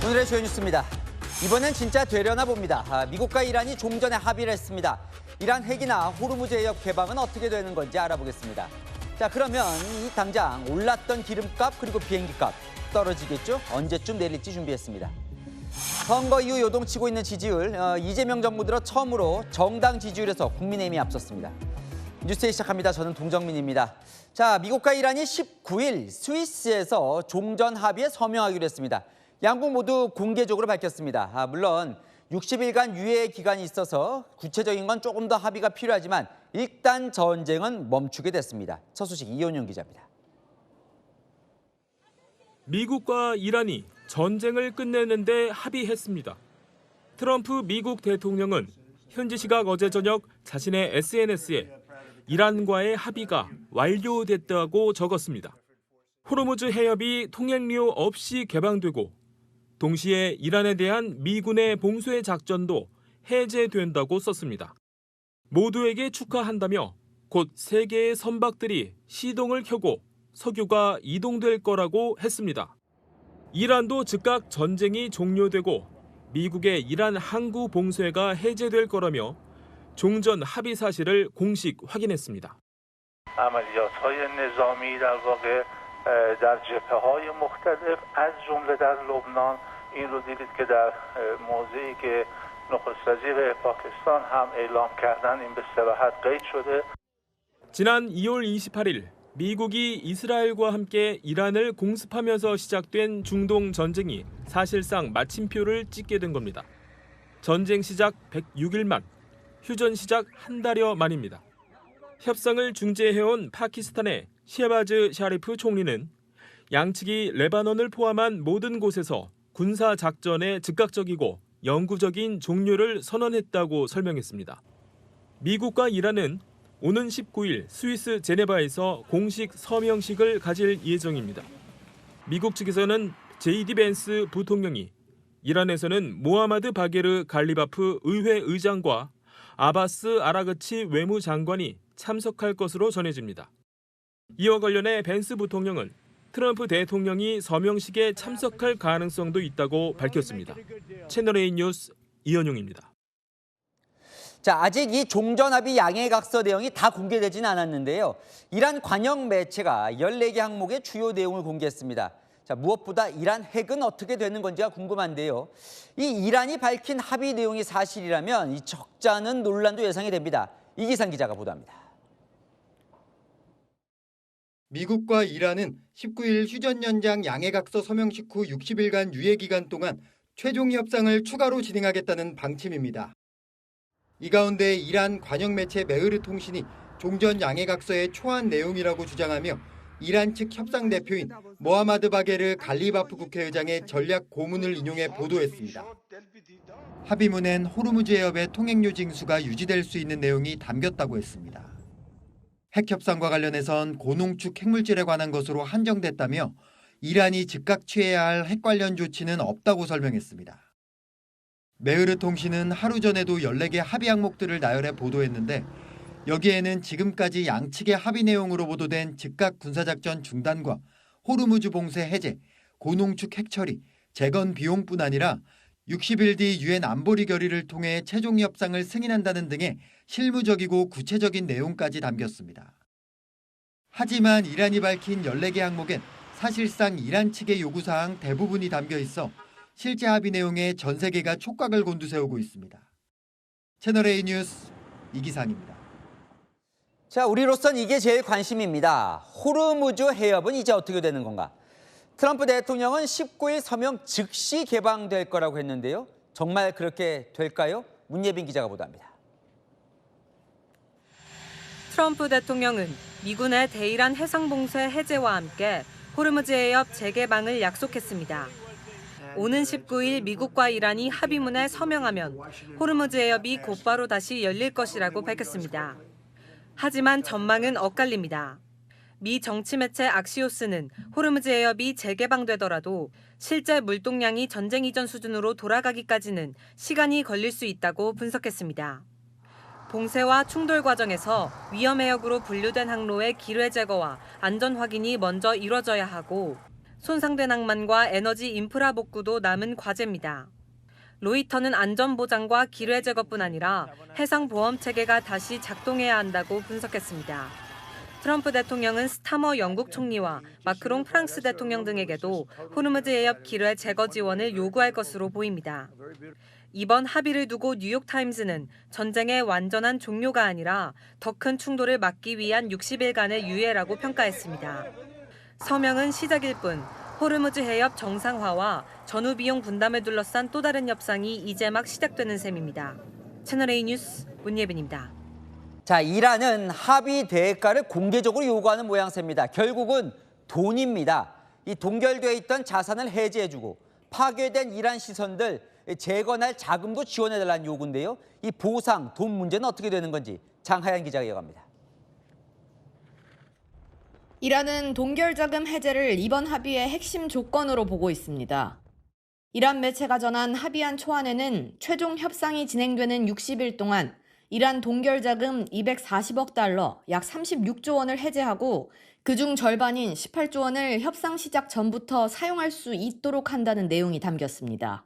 오늘의 주요 뉴스입니다. 이번엔 진짜 되려나 봅니다. 미국과 이란이 종전에 합의를 했습니다. 이란 핵이나 호르무즈 해협 개방은 어떻게 되는 건지 알아보겠습니다. 자, 그러면 당장 올랐던 기름값 그리고 비행기값 떨어지겠죠? 언제쯤 내릴지 준비했습니다. 선거 이후 요동치고 있는 지지율, 이재명 정부 들어 처음으로 정당 지지율에서 국민의힘이 앞섰습니다. 뉴스에 시작합니다. 저는 동정민입니다. 자, 미국과 이란이 19일 스위스에서 종전 합의에 서명하기로 했습니다. 양국 모두 공개적으로 밝혔습니다. 물론 60일간 유예 기간이 있어서 구체적인 건 조금 더 합의가 필요하지만 일단 전쟁은 멈추게 됐습니다. 첫 소식 이현용 기자입니다. 미국과 이란이 전쟁을 끝내는 데 합의했습니다. 트럼프 미국 대통령은 현지 시각 어제 저녁 자신의 SNS에 이란과의 합의가 완료됐다고 적었습니다. 호르무즈 해협이 통행료 없이 개방되고 동시에 이란에 대한 미군의 봉쇄 작전도 해제된다고 썼습니다. 모두에게 축하한다며 곧 세 개의 선박들이 시동을 켜고 석유가 이동될 거라고 했습니다. 이란도 즉각 전쟁이 종료되고 미국의 이란 항구 봉쇄가 해제될 거라며 종전 합의 사실을 공식 확인했습니다. عملیات‌های نظامی در واقع در جبهه‌های مختلف از جمله در لبنان این رو دیدید که در موضعی که نخست وزیر پاکستان هم اعلام کردن این به صراحت قید شده. 지난 2월 28일 미국이 이스라엘과 함께 이란을 공습하면서 시작된 중동 전쟁이 사실상 마침표를 찍게 된 겁니다. 전쟁 시작 106일 만, 휴전 시작 한 달여 만입니다. 협상을 중재해온 파키스탄의 셰바즈 샤리프 총리는 양측이 레바논을 포함한 모든 곳에서 군사 작전에 즉각적이고 영구적인 종료를 선언했다고 설명했습니다. 미국과 이란은 오는 19일 스위스 제네바에서 공식 서명식을 가질 예정입니다. 미국 측에서는 JD 벤스 부통령이 이란에서는 모하마드 바게르 갈리바프 의회 의장과 아바스 아라그치 외무장관이 참석할 것으로 전해집니다. 이와 관련해 벤스 부통령은 트럼프 대통령이 서명식에 참석할 가능성도 있다고 밝혔습니다. 채널A 뉴스 이현용입니다. 자, 아직 이 종전 합의 양해각서 내용이 다 공개되지는 않았는데요. 이란 관영 매체가 14개 항목의 주요 내용을 공개했습니다. 자, 무엇보다 이란 핵은 어떻게 되는 건지가 궁금한데요. 이 이란이 밝힌 합의 내용이 사실이라면 이 적잖은 논란도 예상이 됩니다. 이기상 기자가 보도합니다. 미국과 이란은 19일 휴전 연장 양해각서 서명식 후 60일간 유예 기간 동안 최종 협상을 추가로 진행하겠다는 방침입니다. 이 가운데 이란 관영 매체 메흐르 통신이 종전 양해각서의 초안 내용이라고 주장하며 이란 측 협상 대표인 모하마드 바게르 갈리바프 국회의장의 전략 고문을 인용해 보도했습니다. 합의문엔 호르무즈 해협의 통행료 징수가 유지될 수 있는 내용이 담겼다고 했습니다. 핵 협상과 관련해선 고농축 핵물질에 관한 것으로 한정됐다며 이란이 즉각 취해야 할 핵 관련 조치는 없다고 설명했습니다. 메흐르 통신은 하루 전에도 14개 합의 항목들을 나열해 보도했는데 여기에는 지금까지 양측의 합의 내용으로 보도된 즉각 군사작전 중단과 호르무즈 봉쇄 해제, 고농축 핵 처리, 재건 비용뿐 아니라 60일 뒤 유엔 안보리 결의를 통해 최종 협상을 승인한다는 등의 실무적이고 구체적인 내용까지 담겼습니다. 하지만 이란이 밝힌 14개 항목엔 사실상 이란 측의 요구사항 대부분이 담겨 있어 실제 합의 내용에 전 세계가 촉각을 곤두세우고 있습니다. 채널A 뉴스 이기상입니다. 자, 우리로선 이게 제일 관심입니다. 호르무즈 해협은 이제 어떻게 되는 건가? 트럼프 대통령은 19일 서명 즉시 개방될 거라고 했는데요. 정말 그렇게 될까요? 문예빈 기자가 보도합니다. 트럼프 대통령은 미군의 대이란 해상봉쇄 해제와 함께 호르무즈 해협 재개방을 약속했습니다. 오는 19일 미국과 이란이 합의문에 서명하면 호르무즈 해협이 곧바로 다시 열릴 것이라고 밝혔습니다. 하지만 전망은 엇갈립니다. 미 정치 매체 악시오스는 호르무즈 해협이 재개방되더라도 실제 물동량이 전쟁 이전 수준으로 돌아가기까지는 시간이 걸릴 수 있다고 분석했습니다. 봉쇄와 충돌 과정에서 위험 해역으로 분류된 항로의 기뢰 제거와 안전 확인이 먼저 이뤄져야 하고 손상된 항만과 에너지 인프라 복구도 남은 과제입니다. 로이터는 안전보장과 기뢰 제거뿐 아니라 해상보험 체계가 다시 작동해야 한다고 분석했습니다. 트럼프 대통령은 스타머 영국 총리와 마크롱 프랑스 대통령 등에게도 호르무즈 해협 기뢰 제거 지원을 요구할 것으로 보입니다. 이번 합의를 두고 뉴욕타임스는 전쟁의 완전한 종료가 아니라 더 큰 충돌을 막기 위한 60일간의 유예라고 평가했습니다. 서명은 시작일 뿐 호르무즈 해협 정상화와 전후 비용 분담을 둘러싼 또 다른 협상이 이제 막 시작되는 셈입니다. 채널A 뉴스 문예빈입니다. 자, 이란은 합의 대가를 공개적으로 요구하는 모양새입니다. 결국은 돈입니다. 이 동결되어 있던 자산을 해제해주고 파괴된 이란 시선들 재건할 자금도 지원해달라는 요구인데요. 이 보상, 돈 문제는 어떻게 되는 건지 장하얀 기자가 이어갑니다. 이란은 동결자금 해제를 이번 합의의 핵심 조건으로 보고 있습니다. 이란 매체가 전한 합의안 초안에는 최종 협상이 진행되는 60일 동안 이란 동결자금 240억 달러, 약 36조 원을 해제하고 그중 절반인 18조 원을 협상 시작 전부터 사용할 수 있도록 한다는 내용이 담겼습니다.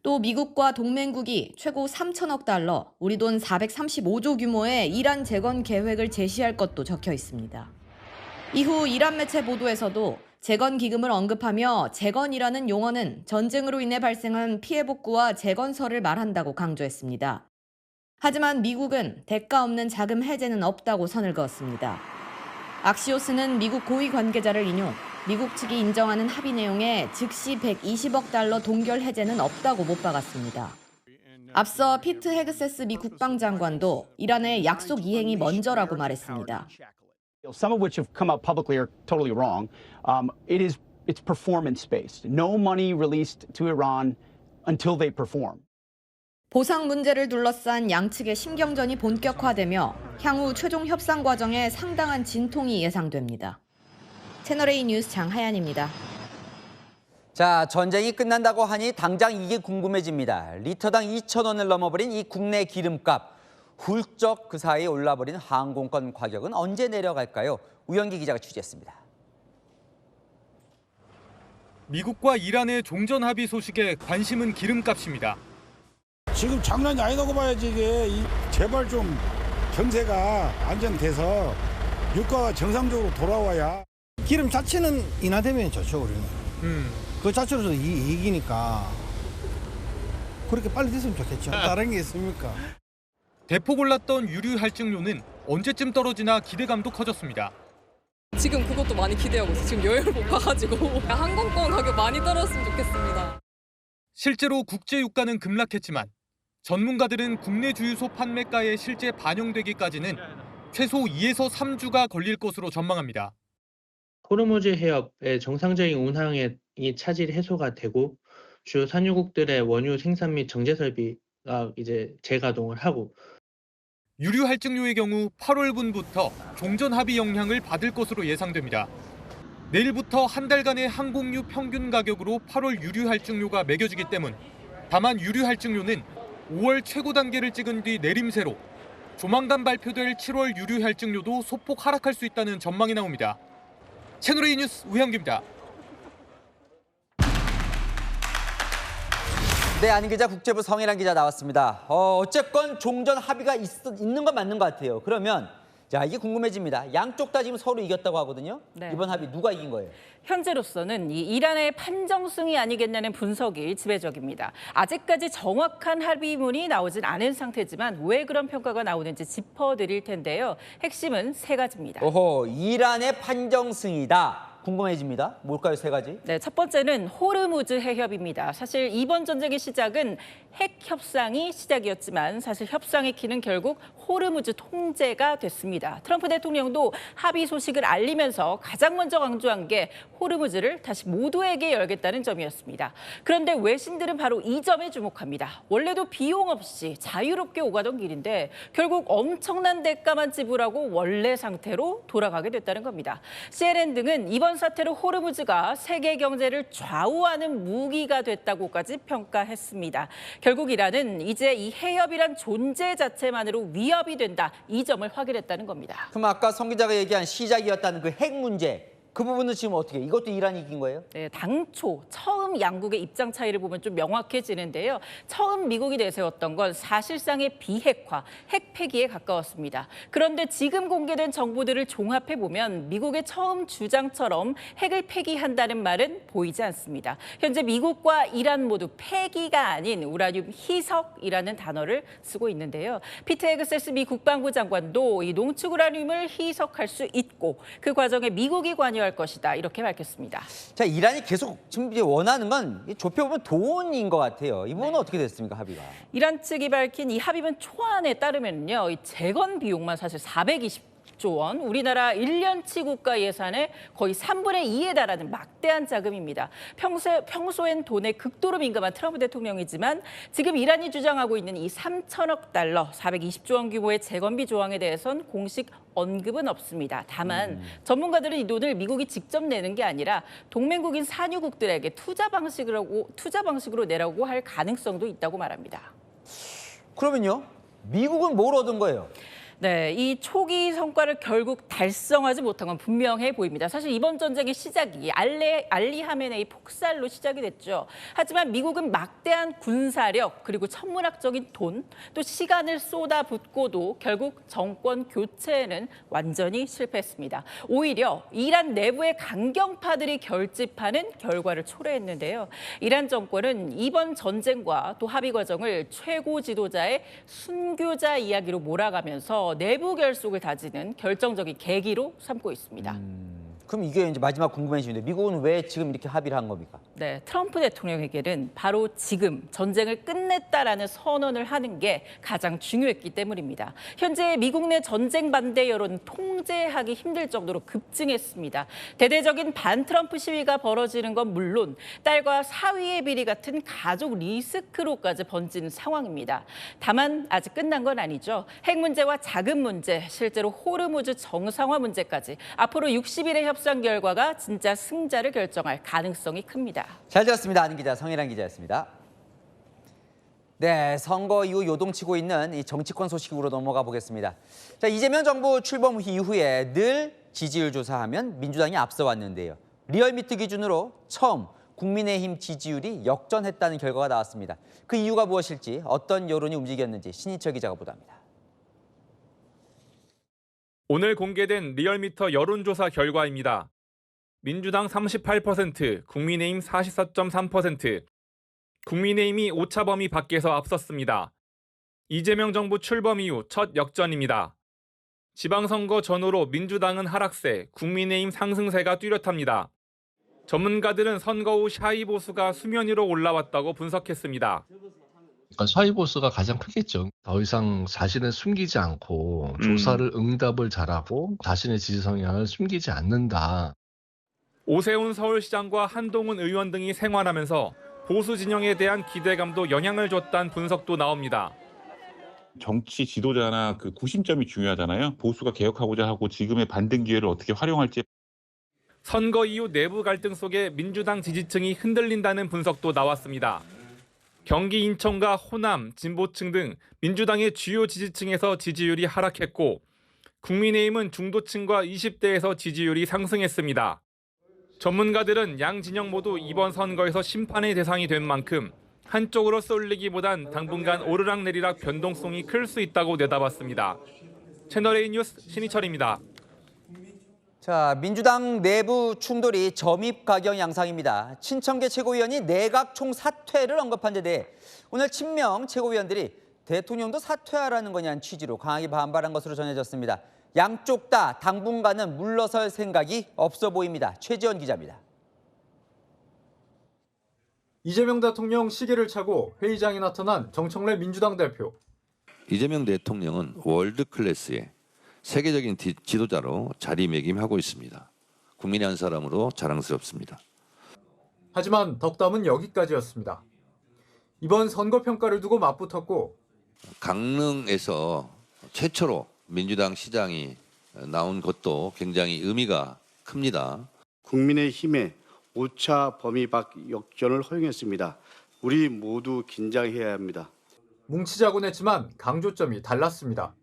또 미국과 동맹국이 최고 3천억 달러, 우리 돈 435조 규모의 이란 재건 계획을 제시할 것도 적혀 있습니다. 이후 이란 매체 보도에서도 재건 기금을 언급하며 재건이라는 용어는 전쟁으로 인해 발생한 피해 복구와 재건설을 말한다고 강조했습니다. 하지만 미국은 대가 없는 자금 해제는 없다고 선을 그었습니다. 악시오스는 미국 고위 관계자를 인용, 미국 측이 인정하는 합의 내용에 즉시 120억 달러 동결 해제는 없다고 못 박았습니다. 앞서 피트 헤그세스 미 국방장관도 이란의 약속 이행이 먼저라고 말했습니다. Some of which have come out publicly are totally wrong. It's performance based. No money released to Iran until they perform. 보상 문제를 둘러싼 양측의 신경전이 본격화되며 향후 최종 협상 과정에 상당한 진통이 예상됩니다. 채널A 뉴스 장하얀입니다. 자, 전쟁이 끝난다고 하니 당장 이게 궁금해집니다. 리터당 2,000원을 넘어버린 이 국내 기름값. 훌쩍 그 사이에 올라버린 항공권 가격은 언제 내려갈까요? 우영기 기자가 취재했습니다. 미국과 이란의 종전 합의 소식에 관심은 기름값입니다. 지금 장난이 아니라고 봐야지 이게. 제발 좀 경제가 안정돼서 유가가 정상적으로 돌아와야. 기름 자체는 인하되면 좋죠, 우리는. 그 자체로도 이익이니까 그렇게 빨리 됐으면 좋겠죠. 다른 게 있습니까? 대폭 올랐던 유류 할증료는 언제쯤 떨어지나 기대감도 커졌습니다. 지금 그것도 많이 기대하고 있어요. 지금 여유를 못 봐가지고 항공권 가격 많이 떨어졌으면 좋겠습니다. 실제로 국제 유가는 급락했지만 전문가들은 국내 주유소 판매가에 실제 반영되기까지는 최소 2에서 3주가 걸릴 것으로 전망합니다. 호르무즈 해협의 정상적인 운항이 차질 해소가 되고 주요 산유국들의 원유 생산 및 정제 설비가 이제 재가동을 하고 유류 할증료의 경우 8월분부터 종전 합의 영향을 받을 것으로 예상됩니다. 내일부터 한 달간의 항공유 평균 가격으로 8월 유류 할증료가 매겨지기 때문 다만 유류 할증료는 5월 최고 단계를 찍은 뒤 내림세로 조만간 발표될 7월 유류 할증료도 소폭 하락할 수 있다는 전망이 나옵니다. 채널A 뉴스 우영기입니다. 네, 안인 기자, 국제부 성일환 기자 나왔습니다. 어쨌건 종전 합의가 있는 건 맞는 것 같아요. 그러면 자, 이게 궁금해집니다. 양쪽 다 지금 서로 이겼다고 하거든요. 네. 이번 합의 누가 이긴 거예요? 현재로서는 이 이란의 판정승이 아니겠냐는 분석이 지배적입니다. 아직까지 정확한 합의문이 나오진 않은 상태지만 왜 그런 평가가 나오는지 짚어드릴 텐데요. 핵심은 세 가지입니다. 이란의 판정승이다. 궁금해집니다. 뭘까요, 세 가지? 네, 첫 번째는 호르무즈 해협입니다. 사실 이번 전쟁의 시작은 핵 협상이 시작이었지만 사실 협상의 키는 결국 호르무즈 통제가 됐습니다. 트럼프 대통령도 합의 소식을 알리면서 가장 먼저 강조한 게 호르무즈를 다시 모두에게 열겠다는 점이었습니다. 그런데 외신들은 바로 이 점에 주목합니다. 원래도 비용 없이 자유롭게 오가던 길인데 결국 엄청난 대가만 지불하고 원래 상태로 돌아가게 됐다는 겁니다. CNN 등은 이번 사태로 호르무즈가 세계 경제를 좌우하는 무기가 됐다고까지 평가했습니다. 결국 이란은 이제 이 해협이란 존재 자체만으로 위협이 된다. 이 점을 확인했다는 겁니다. 그럼 아까 성 기자가 얘기한 시작이었다는 그 핵 문제, 그 부분은 지금 어떻게? 이것도 이란이 이긴 거예요? 네, 당초 처음 양국의 입장 차이를 보면 좀 명확해지는데요. 처음 미국이 내세웠던 건 사실상의 비핵화, 핵 폐기에 가까웠습니다. 그런데 지금 공개된 정보들을 종합해 보면 미국의 처음 주장처럼 핵을 폐기한다는 말은 보이지 않습니다. 현재 미국과 이란 모두 폐기가 아닌 우라늄 희석이라는 단어를 쓰고 있는데요. 피트 헤그세스 미 국방부 장관도 이 농축 우라늄을 희석할 수 있고 그 과정에 미국이 관여할 것이다 이렇게 밝혔습니다. 자, 이란이 계속 지금 이제 원하는 건 좁혀보면 돈인 것 같아요. 이 부분은 어떻게 됐습니까, 합의가? 이란 측이 밝힌 이 합의문 초안에 따르면요, 이 재건 비용만 사실 420조 원, 우리나라 1년치 국가 예산의 거의 3분의 2에 달하는 막대한 자금입니다. 평소엔 돈에 극도로 민감한 트럼프 대통령이지만 지금 이란이 주장하고 있는 이 3천억 달러, 420조 원 규모의 재건비 조항에 대해선 공식 언급은 없습니다. 다만 전문가들은 이 돈을 미국이 직접 내는 게 아니라 동맹국인 산유국들에게 투자 방식으로 내라고 할 가능성도 있다고 말합니다. 그러면요, 미국은 뭘 얻은 거예요? 네, 이 초기 성과를 결국 달성하지 못한 건 분명해 보입니다. 사실 이번 전쟁의 시작이 알리 하메네이 폭살로 시작이 됐죠. 하지만 미국은 막대한 군사력 그리고 천문학적인 돈, 또 시간을 쏟아붓고도 결국 정권 교체에는 완전히 실패했습니다. 오히려 이란 내부의 강경파들이 결집하는 결과를 초래했는데요. 이란 정권은 이번 전쟁과 또 합의 과정을 최고 지도자의 순교자 이야기로 몰아가면서 내부 결속을 다지는 결정적인 계기로 삼고 있습니다. 그럼 이게 이제 마지막 궁금해지는데 미국은 왜 지금 이렇게 합의를 한 겁니까? 네, 트럼프 대통령에게는 바로 지금 전쟁을 끝냈다라는 선언을 하는 게 가장 중요했기 때문입니다. 현재 미국 내 전쟁 반대 여론은 통제하기 힘들 정도로 급증했습니다. 대대적인 반트럼프 시위가 벌어지는 건 물론 딸과 사위의 비리 같은 가족 리스크로까지 번지는 상황입니다. 다만 아직 끝난 건 아니죠. 핵 문제와 자금 문제, 실제로 호르무즈 정상화 문제까지 앞으로 60일의 협상 결과가 진짜 승자를 결정할 가능성이 큽니다. 잘 들었습니다. 아는 기자 성일환 기자였습니다. 네, 선거 이후 요동치고 있는 이 정치권 소식으로 넘어가 보겠습니다. 자, 이재명 정부 출범 이후에 늘 지지율 조사하면 민주당이 앞서 왔는데요. 리얼미터 기준으로 처음 국민의힘 지지율이 역전했다는 결과가 나왔습니다. 그 이유가 무엇일지, 어떤 여론이 움직였는지 신희철 기자가 보도합니다. 오늘 공개된 리얼미터 여론조사 결과입니다. 민주당 38%, 국민의힘 44.3%, 국민의힘이 오차 범위 밖에서 앞섰습니다. 이재명 정부 출범 이후 첫 역전입니다. 지방선거 전후로 민주당은 하락세, 국민의힘 상승세가 뚜렷합니다. 전문가들은 선거 후 샤이 보수가 수면 위로 올라왔다고 분석했습니다. 그러니까 샤이 보수가 가장 크겠죠. 더 이상 자신을 숨기지 않고 조사를 응답을 잘하고 자신의 지지 성향을 숨기지 않는다. 오세훈 서울시장과 한동훈 의원 등이 생활하면서 보수 진영에 대한 기대감도 영향을 줬다는 분석도 나옵니다. 정치 지도자나 그 구심점이 중요하잖아요. 보수가 개혁하고자 하고 지금의 반등 기회를 어떻게 활용할지. 선거 이후 내부 갈등 속에 민주당 지지층이 흔들린다는 분석도 나왔습니다. 경기 인천과 호남, 진보층 등 민주당의 주요 지지층에서 지지율이 하락했고 국민의힘은 중도층과 20대에서 지지율이 상승했습니다. 전문가들은 양 진영 모두 이번 선거에서 심판의 대상이 된 만큼 한쪽으로 쏠리기보단 당분간 오르락내리락 변동성이 클 수 있다고 내다봤습니다. 채널A 뉴스 신희철입니다. 자, 민주당 내부 충돌이 점입가경 양상입니다. 친청계 최고위원이 내각 총사퇴를 언급한 데 대해 오늘 친명 최고위원들이 대통령도 사퇴하라는 거냐는 취지로 강하게 반발한 것으로 전해졌습니다. 양쪽 다 당분간은 물러설 생각이 없어 보입니다. 최지원 기자입니다. 이재명 대통령 시계를 차고 회의장에 나타난 정청래 민주당 대표. 이재명 대통령은 월드 클래스의 세계적인 지도자로 자리매김하고 있습니다. 국민의 한 사람으로 자랑스럽습니다. 하지만 덕담은 여기까지였습니다. 이번 선거평가를 두고 맞붙었고 강릉에서 최초로 민주당 시장이 나온 것도 굉장히 의미가 큽니다. 국민의힘의 오차 범위 밖 역전을 허용했습니다. 우리 모두 긴장해야 합니다. 뭉치자곤 했지만 강조점이 달랐습니다.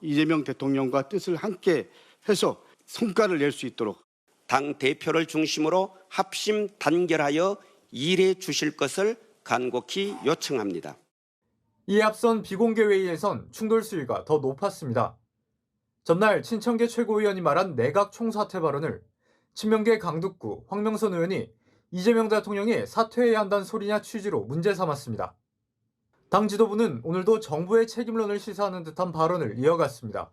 이재명 대통령과 뜻을 함께 해서 성과를 낼 수 있도록 당 대표를 중심으로 합심 단결하여 일해 주실 것을 간곡히 요청합니다. 이에 앞선 비공개 회의에선 충돌 수위가 더 높았습니다. 전날 친명계 최고위원이 말한 내각 총사퇴 발언을 친명계 강북구 황명선 의원이 이재명 대통령이 사퇴해야 한다는 소리냐 취지로 문제 삼았습니다. 당 지도부는 오늘도 정부의 책임론을 시사하는 듯한 발언을 이어갔습니다.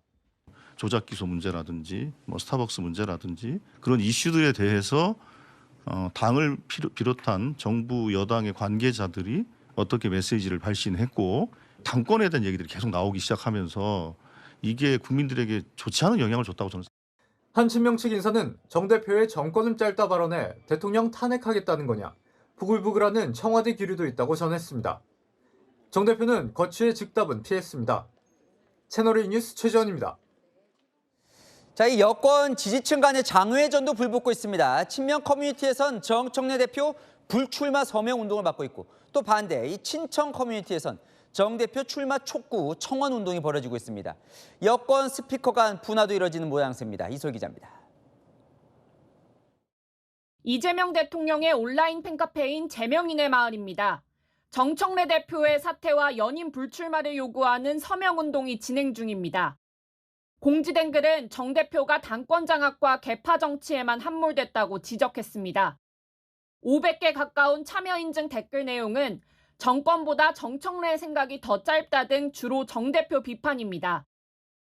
조작 기소 문제라든지 스타벅스 문제라든지 그런 이슈들에 대해서 당을 비롯한 정부 여당의 관계자들이 어떻게 메시지를 발신했고 당권에 대한 얘기들이 계속 나오기 시작하면서 이게 국민들에게 좋지 않은 영향을 줬다고 저는. 한 친명 측 인사는 정 대표의 정권은 짧다 발언에 대통령 탄핵하겠다는 거냐, 부글부글하는 청와대 기류도 있다고 전했습니다. 정 대표는 거취의 즉답은 피했습니다. 채널A 뉴스 최재원입니다. 자, 이 여권 지지층 간의 장외전도 불붙고 있습니다. 친명 커뮤니티에선 정청래 대표 불출마 서명 운동을 받고 있고 또 반대 이 친청 커뮤니티에선 정 대표 출마 촉구 청원 운동이 벌어지고 있습니다. 여권 스피커 간 분화도 이뤄지는 모양새입니다. 이솔 기자입니다. 이재명 대통령의 온라인 팬카페인 제명인의 마을입니다. 정청래 대표의 사퇴와 연임 불출마를 요구하는 서명 운동이 진행 중입니다. 공지된 글은 정 대표가 당권 장악과 개파 정치에만 함몰됐다고 지적했습니다. 500개 가까운 참여 인증 댓글 내용은 정권보다 정청래의 생각이 더 짧다 등 주로 정 대표 비판입니다.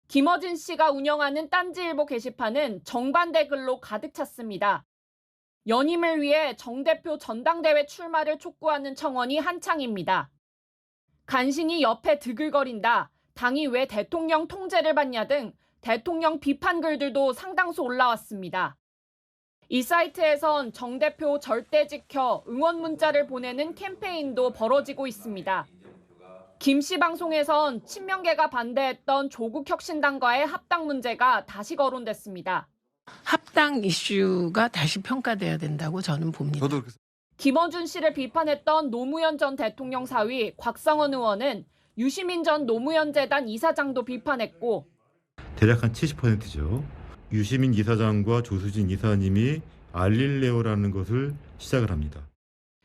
김어진 씨가 운영하는 딴지일보 게시판은 정반대 글로 가득 찼습니다. 연임을 위해 정 대표 전당대회 출마를 촉구하는 청원이 한창입니다. 간신히 옆에 드글거린다, 당이 왜 대통령 통제를 받냐 등 대통령 비판 글들도 상당수 올라왔습니다. 이 사이트에선 정 대표 절대 지켜 응원 문자를 보내는 캠페인도 벌어지고 있습니다. 김씨 방송에선 친명계가 반대했던 조국혁신당과의 합당 문제가 다시 거론됐습니다. 합당 이슈가 다시 평가돼야 된다고 저는 봅니다. 김어준 씨를 비판했던 노무현 전 대통령 사위 곽상원 의원은 유시민 전 노무현 재단 이사장도 비판했고 대략 한 70%죠. 유시민 이사장과 조수진 이사님이 알릴레오라는 것을 시작을 합니다.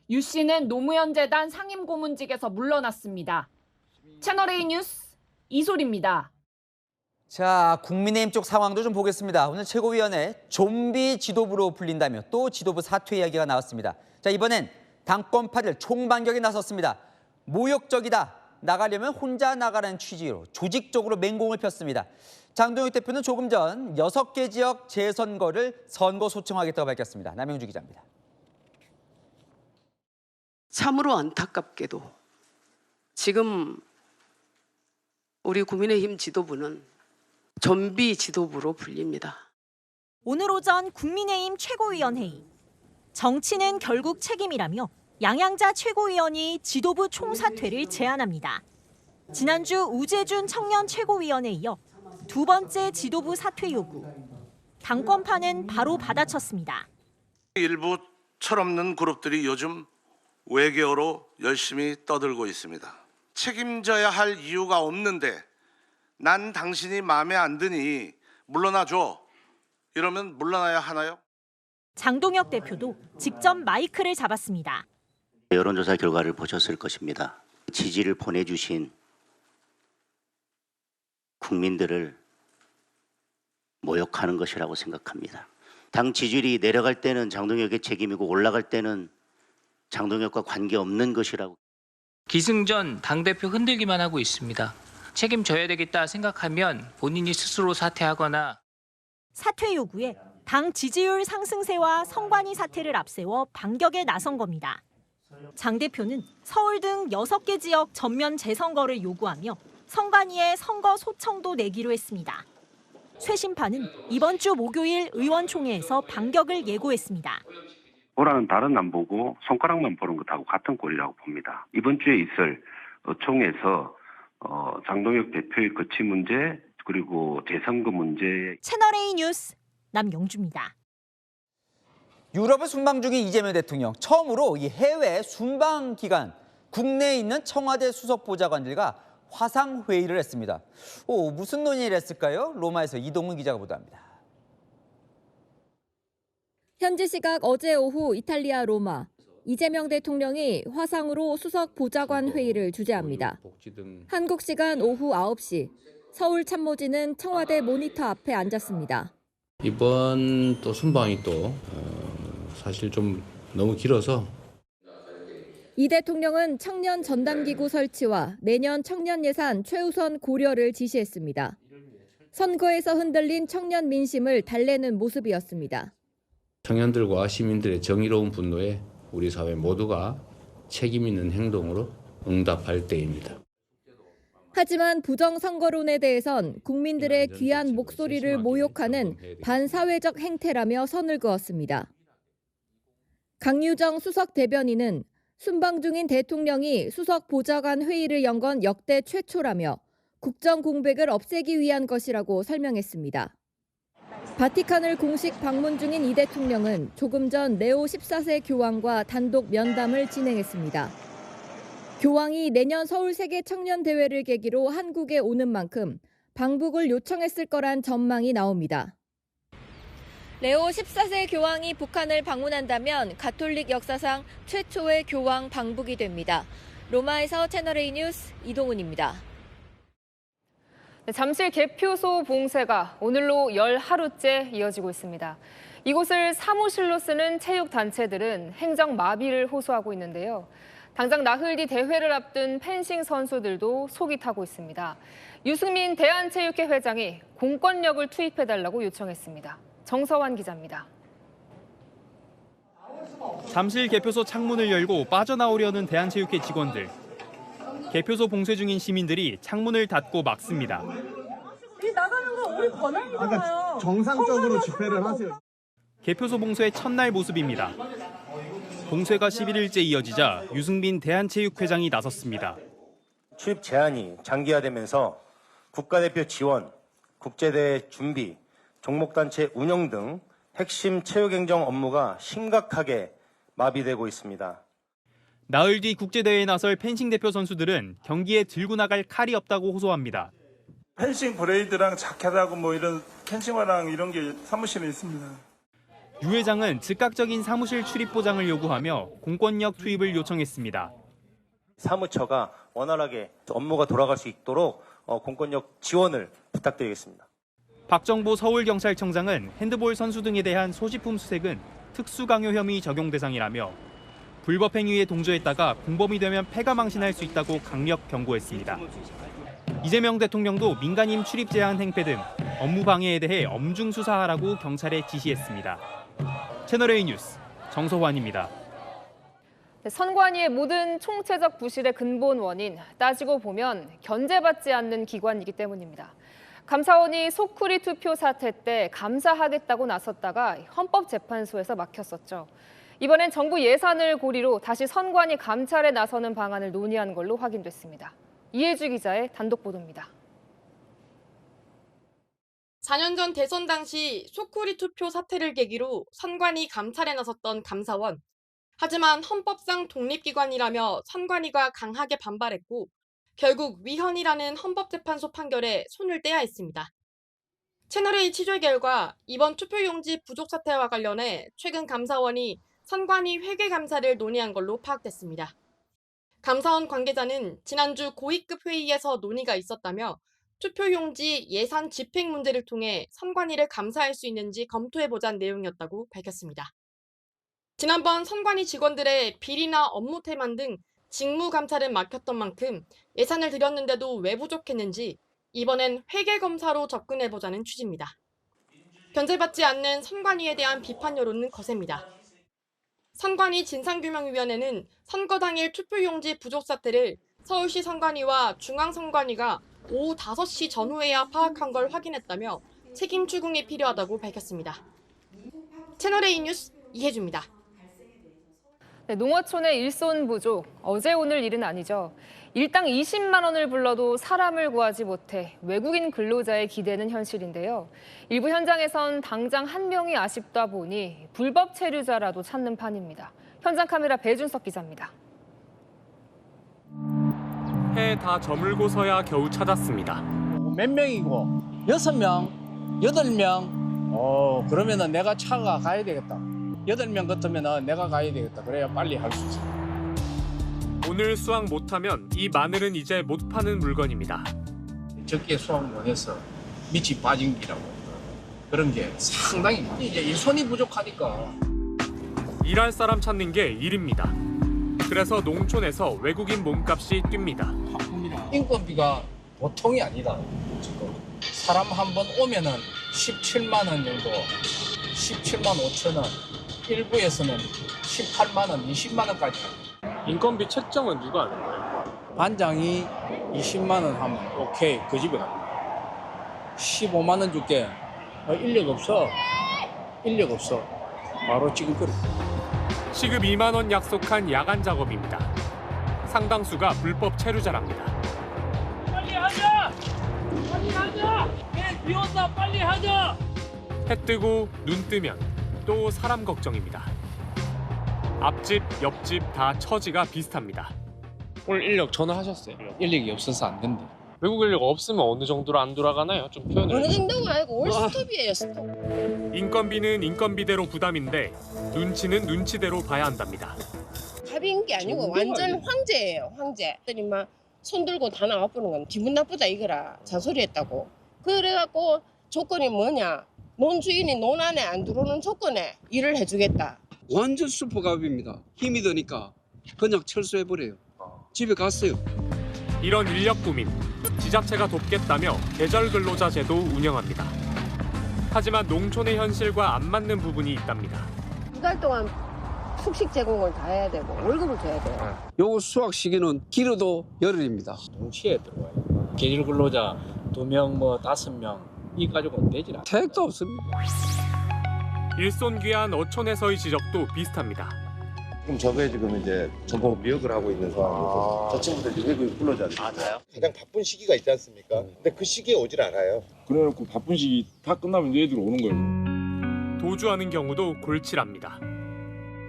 유 씨는 노무현 재단 상임 고문직에서 물러났습니다. 채널A 뉴스 이솔입니다. 자, 국민의힘 쪽 상황도 좀 보겠습니다. 오늘 최고위원회 좀비 지도부로 불린다며 또 지도부 사퇴 이야기가 나왔습니다. 자, 이번엔 당권파들 총반격에 나섰습니다. 모욕적이다. 나가려면 혼자 나가라는 취지로 조직적으로 맹공을 폈습니다. 장동혁 대표는 조금 전 6개 지역 재선거를 선거 소청하겠다고 밝혔습니다. 남영주 기자입니다. 참으로 안타깝게도 지금 우리 국민의힘 지도부는 좀비 지도부로 불립니다. 오늘 오전 국민의힘 최고위원 회의. 정치는 결국 책임이라며 양양자 최고위원이 지도부 총사퇴를 제안합니다. 지난주 우재준 청년 최고위원에 이어 두 번째 지도부 사퇴 요구. 당권파는 바로 받아쳤습니다. 일부 철없는 그룹들이 요즘 외교로 열심히 떠들고 있습니다. 책임져야 할 이유가 없는데 난 당신이 마음에 안 드니 물러나줘. 이러면 물러나야 하나요? 장동혁 대표도 직접 마이크를 잡았습니다. 여론조사 결과를 보셨을 것입니다. 지지를 보내주신 국민들을 모욕하는 것이라고 생각합니다. 당 지지율이 내려갈 때는 장동혁의 책임이고 올라갈 때는 장동혁과 관계없는 것이라고. 기승전 당대표 흔들기만 하고 있습니다. 책임져야 되겠다 생각하면 본인이 스스로 사퇴하거나. 사퇴 요구에 당 지지율 상승세와 성관이 사태를 앞세워 반격에 나선 겁니다. 장 대표는 서울 등 6개 지역 전면 재선거를 요구하며 성관이의 선거 소청도 내기로 했습니다. 쇄신파는 이번 주 목요일 의원총회에서 반격을 예고했습니다. 보라는 달은 안 보고 손가락만 보는 것하고 같은 꼴이라고 봅니다. 이번 주에 있을 총회에서 장동혁 대표의 거취 문제 그리고 재선거 문제. 채널A 뉴스 남영주입니다. 유럽을 순방 중인 이재명 대통령 처음으로 이 해외 순방 기간 국내에 있는 청와대 수석 보좌관들과 화상 회의를 했습니다. 무슨 논의를 했을까요? 로마에서 이동훈 기자가 보도합니다. 현지 시각 어제 오후 이탈리아 로마, 이재명 대통령이 화상으로 수석 보좌관 회의를 주재합니다. 한국 시간 오후 9시, 서울 참모진은 청와대 모니터 앞에 앉았습니다. 이번 또 순방이 또 사실 좀 너무 길어서 이 대통령은 청년 전담기구 설치와 내년 청년 예산 최우선 고려를 지시했습니다. 선거에서 흔들린 청년 민심을 달래는 모습이었습니다. 청년들과 시민들의 정의로운 분노에 우리 사회 모두가 책임 있는 행동으로 응답할 때입니다. 하지만 부정선거론에 대해선 국민들의 귀한 목소리를 모욕하는 반사회적 행태라며 선을 그었습니다. 강유정 수석 대변인은 순방 중인 대통령이 수석 보좌관 회의를 연 건 역대 최초라며 국정 공백을 없애기 위한 것이라고 설명했습니다. 바티칸을 공식 방문 중인 이 대통령은 조금 전 레오 14세 교황과 단독 면담을 진행했습니다. 교황이 내년 서울 세계 청년 대회를 계기로 한국에 오는 만큼 방북을 요청했을 거란 전망이 나옵니다. 레오 14세 교황이 북한을 방문한다면 가톨릭 역사상 최초의 교황 방북이 됩니다. 로마에서 채널A 뉴스 이동훈입니다. 잠실 개표소 봉쇄가 오늘로 10하루째 이어지고 있습니다. 이곳을 사무실로 쓰는 체육단체들은 행정 마비를 호소하고 있는데요. 당장 나흘 뒤 대회를 앞둔 펜싱 선수들도 속이 타고 있습니다. 유승민 대한체육회 회장이 공권력을 투입해달라고 요청했습니다. 정서환 기자입니다. 잠실 개표소 창문을 열고 빠져나오려는 대한체육회 직원들. 개표소 봉쇄 중인 시민들이 창문을 닫고 막습니다. 이 나가는 거 우리 권한이잖아요. 정상적으로 집회를 하세요. 개표소 봉쇄의 첫날 모습입니다. 봉쇄가 11일째 이어지자 유승민 대한체육회장이 나섰습니다. 출입 제한이 장기화되면서 국가대표 지원, 국제대회 준비, 종목단체 운영 등 핵심 체육행정 업무가 심각하게 마비되고 있습니다. 나흘 뒤 국제대회에 나설 펜싱 대표 선수들은 경기에 들고 나갈 칼이 없다고 호소합니다. 펜싱 브레이드랑 자켓하고 뭐 이런 펜싱화랑 이런 게 사무실에 있습니다. 유 회장은 즉각적인 사무실 출입 보장을 요구하며 공권력 투입을 요청했습니다. 사무처가 원활하게 업무가 돌아갈 수 있도록 공권력 지원을 부탁드리겠습니다. 박정보 서울경찰청장은 핸드볼 선수 등에 대한 소지품 수색은 특수강요 혐의 적용 대상이라며 불법 행위에 동조했다가 공범이 되면 패가망신할 수 있다고 강력 경고했습니다. 이재명 대통령도 민간인 출입 제한 행패 등 업무 방해에 대해 엄중 수사하라고 경찰에 지시했습니다. 채널A 뉴스 정서환입니다. 선관위의 모든 총체적 부실의 근본 원인 따지고 보면 견제받지 않는 기관이기 때문입니다. 감사원이 소쿠리 투표 사태 때 감사하겠다고 나섰다가 헌법재판소에서 막혔었죠. 이번엔 정부 예산을 고리로 다시 선관위 감찰에 나서는 방안을 논의한 걸로 확인됐습니다. 이혜주 기자의 단독 보도입니다. 4년 전 대선 당시 소쿠리 투표 사태를 계기로 선관위 감찰에 나섰던 감사원. 하지만 헌법상 독립기관이라며 선관위가 강하게 반발했고 결국 위헌이라는 헌법재판소 판결에 손을 떼야 했습니다. 채널A 취재 결과 이번 투표용지 부족 사태와 관련해 최근 감사원이 선관위 회계 감사를 논의한 걸로 파악됐습니다. 감사원 관계자는 지난주 고위급 회의에서 논의가 있었다며 투표용지 예산 집행 문제를 통해 선관위를 감사할 수 있는지 검토해보자는 내용이었다고 밝혔습니다. 지난번 선관위 직원들의 비리나 업무 태만 등 직무 감찰은 막혔던 만큼 예산을 들였는데도 왜 부족했는지 이번엔 회계 검사로 접근해보자는 취지입니다. 견제받지 않는 선관위에 대한 비판 여론은 거셉니다. 선관위 진상규명위원회는 선거 당일 투표용지 부족 사태를 서울시 선관위와 중앙선관위가 오후 5시 전후에야 파악한 걸 확인했다며 책임 추궁이 필요하다고 밝혔습니다. 채널A 뉴스 이혜주입니다. 농어촌의 일손 부족, 어제 오늘 일은 아니죠. 일당 20만 원을 불러도 사람을 구하지 못해 외국인 근로자에 기대는 현실인데요. 일부 현장에선 당장 한 명이 아쉽다 보니 불법 체류자라도 찾는 판입니다. 현장 카메라 배준석 기자입니다. 해 다 저물고서야 겨우 찾았습니다. 몇 명이고? 6명, 8명? 그러면은 내가 차가 가야 되겠다. 8명 같으면 내가 가야 되겠다. 그래야 빨리 할 수 있어. 오늘 수확 못하면 이 마늘은 이제 못 파는 물건입니다. 적게 수확 못해서 밑이 빠진 기라고. 그런 게 상당히 이제 이 손이 부족하니까. 일할 사람 찾는 게 일입니다. 그래서 농촌에서 외국인 몸값이 뜁니다. 인건비가 보통이 아니다. 지금 사람 한 번 오면은 17만 원 정도, 17만 5천 원, 일부에서는 18만 원, 20만 원까지. 인건비 책정은 누가 하는 거예요? 반장이 20만 원 하면 오케이, 그 집에 갑니다. 15만 원 줄게. 인력 없어. 바로 지금 그래. 시급 2만 원 약속한 야간 작업입니다. 상당수가 불법 체류자랍니다. 빨리 하자! 내일 비 온다, 빨리 하자! 해 뜨고 눈 뜨면 또 사람 걱정입니다. 앞집, 옆집 다 처지가 비슷합니다. 오늘 인력 전화하셨어요? 인력이 없어서 안 된대. 외국 인력 없으면 어느 정도로 안 돌아가나요? 좀 표현을 어느 해주세요. 정도가 아니고 올 스톱이에요, 스톱. 인건비는 인건비대로 부담인데 눈치는 눈치대로 봐야 한답니다. 합의인 게 아니고 완전 황제예요, 황제. 들이 막 손들고 다 나와보는 건 기분 나쁘다 이거라. 잔소리했다고. 그래갖고 조건이 뭐냐. 논주인이 논 안에 안 들어오는 조건에 일을 해주겠다. 완전 슈퍼갑입니다. 힘이 드니까 그냥 철수해버려요. 집에 갔어요. 이런 인력 고민, 지자체가 돕겠다며 계절 근로자 제도 운영합니다. 하지만 농촌의 현실과 안 맞는 부분이 있답니다. 2달 동안 숙식 제공을 다 해야 되고 월급을 줘야 돼요. 요 수확 시기는 길어도 열흘입니다. 동시에 들어와요. 계절 근로자 2명, 5명 이 가지고는 되질 않아요. 택도 없습니다. 일손귀한 어촌에서의 지적도 비슷합니다. 그럼 저게 지금 이제 전부 미역을 하고 있는 상황이고 저 친구들 외국인 근로자들 맞아요. 가장 바쁜 시기가 있지 않습니까? 근데 그 시기에 오질 않아요. 그래놓고 바쁜 시기 다 끝나면 얘들 오는 거예요. 도주하는 경우도 골칠합니다.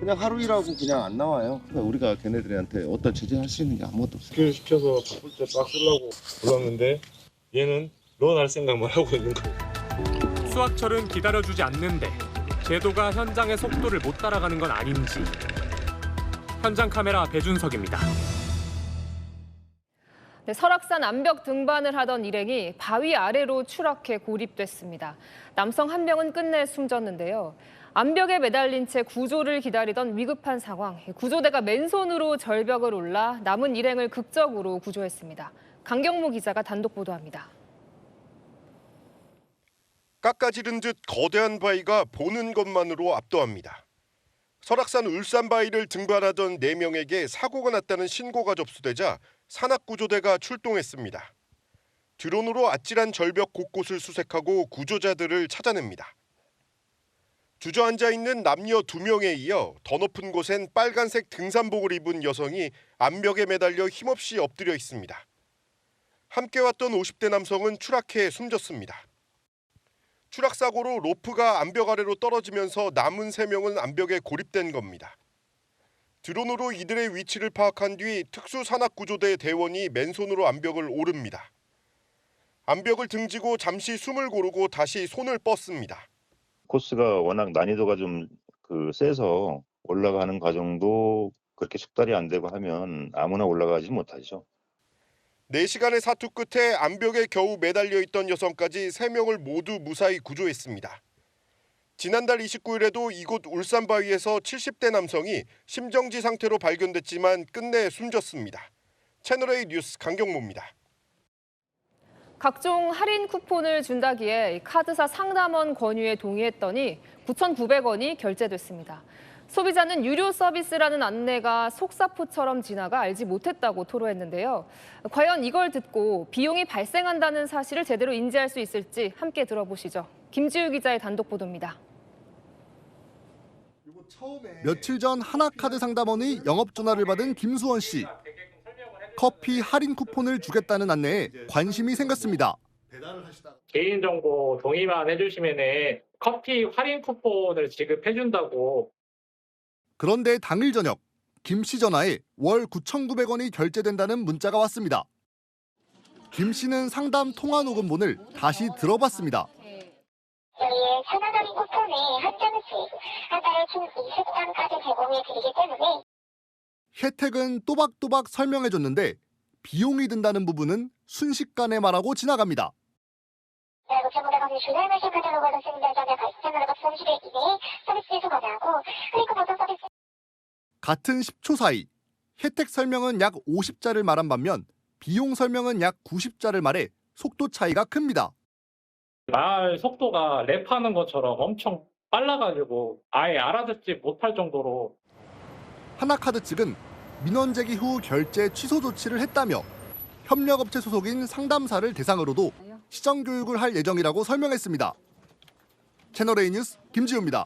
그냥 하루 일하고 그냥 안 나와요. 그러니까 우리가 걔네들한테 어떤 제재할 수 있는 게 아무것도 없어요. 길 시켜서 바쁠 때 딱 쓰려고 불렀는데 얘는 런할 생각만 하고 있는 거예요. 수확철은 기다려주지 않는데 제도가 현장의 속도를 못 따라가는 건 아닌지. 현장 카메라 배준석입니다. 네, 설악산 암벽 등반을 하던 일행이 바위 아래로 추락해 고립됐습니다. 남성 한 명은 끝내 숨졌는데요. 암벽에 매달린 채 구조를 기다리던 위급한 상황. 구조대가 맨손으로 절벽을 올라 남은 일행을 극적으로 구조했습니다. 강경무 기자가 단독 보도합니다. 깎아지른 듯 거대한 바위가 보는 것만으로 압도합니다. 설악산 울산바위를 등반하던 4명에게 사고가 났다는 신고가 접수되자 산악구조대가 출동했습니다. 드론으로 아찔한 절벽 곳곳을 수색하고 구조자들을 찾아냅니다. 주저앉아 있는 남녀 2명에 이어 더 높은 곳엔 빨간색 등산복을 입은 여성이 암벽에 매달려 힘없이 엎드려 있습니다. 함께 왔던 50대 남성은 추락해 숨졌습니다. 추락사고로 로프가 암벽 아래로 떨어지면서 남은 3명은 암벽에 고립된 겁니다. 드론으로 이들의 위치를 파악한 뒤 특수산악구조대 대원이 맨손으로 암벽을 오릅니다. 암벽을 등지고 잠시 숨을 고르고 다시 손을 뻗습니다. 코스가 워낙 난이도가 좀 세서 올라가는 과정도 그렇게 숙달이 안 되고 하면 아무나 올라가지 못하죠. 4시간의 사투 끝에 암벽에 겨우 매달려 있던 여성까지 3명을 모두 무사히 구조했습니다. 지난달 29일에도 이곳 울산바위에서 70대 남성이 심정지 상태로 발견됐지만 끝내 숨졌습니다. 채널A 뉴스 강경모입니다. 각종 할인 쿠폰을 준다기에 카드사 상담원 권유에 동의했더니 9,900원이 결제됐습니다. 소비자는 유료 서비스라는 안내가 속사포처럼 지나가 알지 못했다고 토로했는데요. 과연 이걸 듣고 비용이 발생한다는 사실을 제대로 인지할 수 있을지 함께 들어보시죠. 김지우 기자의 단독 보도입니다. 며칠 전 하나카드 상담원의 영업 전화를 받은 김수원 씨. 커피 할인 쿠폰을 주겠다는 안내에 관심이 생겼습니다. 개인정보 동의만 해주시면 커피 할인 쿠폰을 지급해준다고. 그런데 당일 저녁 김 씨 전화에 월 9,900원이 결제된다는 문자가 왔습니다. 김 씨는 상담 통화 녹음본을 다시 들어봤습니다. 저희의 전화드린 쿠폰에 한 장씩 한 달에 총 20장까지 제공해 드리기 때문에 혜택은 또박또박 설명해줬는데 비용이 든다는 부분은 순식간에 말하고 지나갑니다. 우체국에 주말마실 카탈로그를 쓰는 전에 발생하는 것 30일 이내에 서비스 제조 가능하고 그리고 보통 서비스 같은 10초 사이 혜택 설명은 약 50자를 말한 반면 비용 설명은 약 90자를 말해 속도 차이가 큽니다. 말 속도가 랩하는 것처럼 엄청 빨라가지고 아예 알아듣지 못할 정도로. 하나카드 측은 민원 제기 후 결제 취소 조치를 했다며 협력업체 소속인 상담사를 대상으로도 시정교육을 할 예정이라고 설명했습니다. 채널A 뉴스 김지우입니다.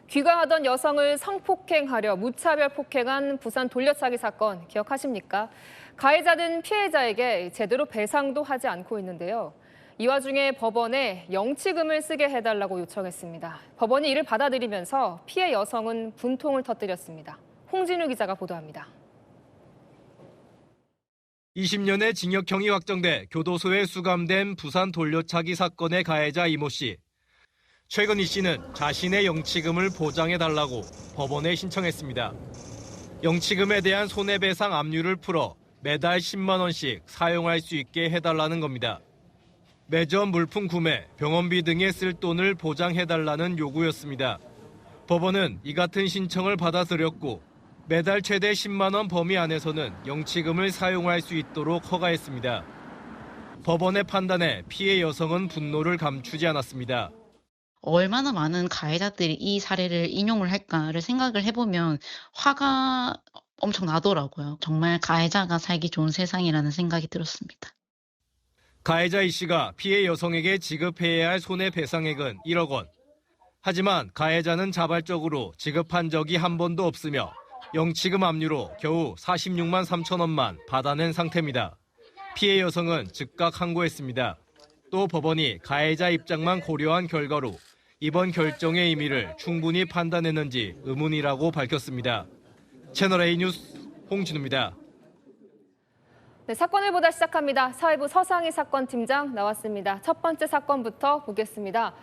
귀가하던 여성을 성폭행하려 무차별 폭행한 부산 돌려차기 사건 기억하십니까? 가해자는 피해자에게 제대로 배상도 하지 않고 있는데요. 이 와중에 법원에 영치금을 쓰게 해달라고 요청했습니다. 법원이 이를 받아들이면서 피해 여성은 분통을 터뜨렸습니다. 홍진우 기자가 보도합니다. 20년의 징역형이 확정돼 교도소에 수감된 부산 돌려차기 사건의 가해자 이모 씨. 최근 이 씨는 자신의 영치금을 보장해달라고 법원에 신청했습니다. 영치금에 대한 손해배상 압류를 풀어 매달 10만 원씩 사용할 수 있게 해달라는 겁니다. 매점 물품 구매, 병원비 등에 쓸 돈을 보장해달라는 요구였습니다. 법원은 이 같은 신청을 받아들였고 매달 최대 10만 원 범위 안에서는 영치금을 사용할 수 있도록 허가했습니다. 법원의 판단에 피해 여성은 분노를 감추지 않았습니다. 얼마나 많은 가해자들이 이 사례를 인용을 할까를 생각을 해보면 화가 엄청 나더라고요. 정말 가해자가 살기 좋은 세상이라는 생각이 들었습니다. 가해자 이 씨가 피해 여성에게 지급해야 할 손해배상액은 1억 원. 하지만 가해자는 자발적으로 지급한 적이 한 번도 없으며 영치금 압류로 겨우 46만 3천 원만 받아낸 상태입니다. 피해 여성은 즉각 항고했습니다. 또 법원이 가해자 입장만 고려한 결과로 이번 결정의 의미를 충분히 판단했는지 의문이라고 밝혔습니다. 채널A 뉴스 홍진우입니다. 네, 사건을 보다 시작합니다. 사회부 서상희 사건팀장 나왔습니다. 첫 번째 사건부터 보겠습니다.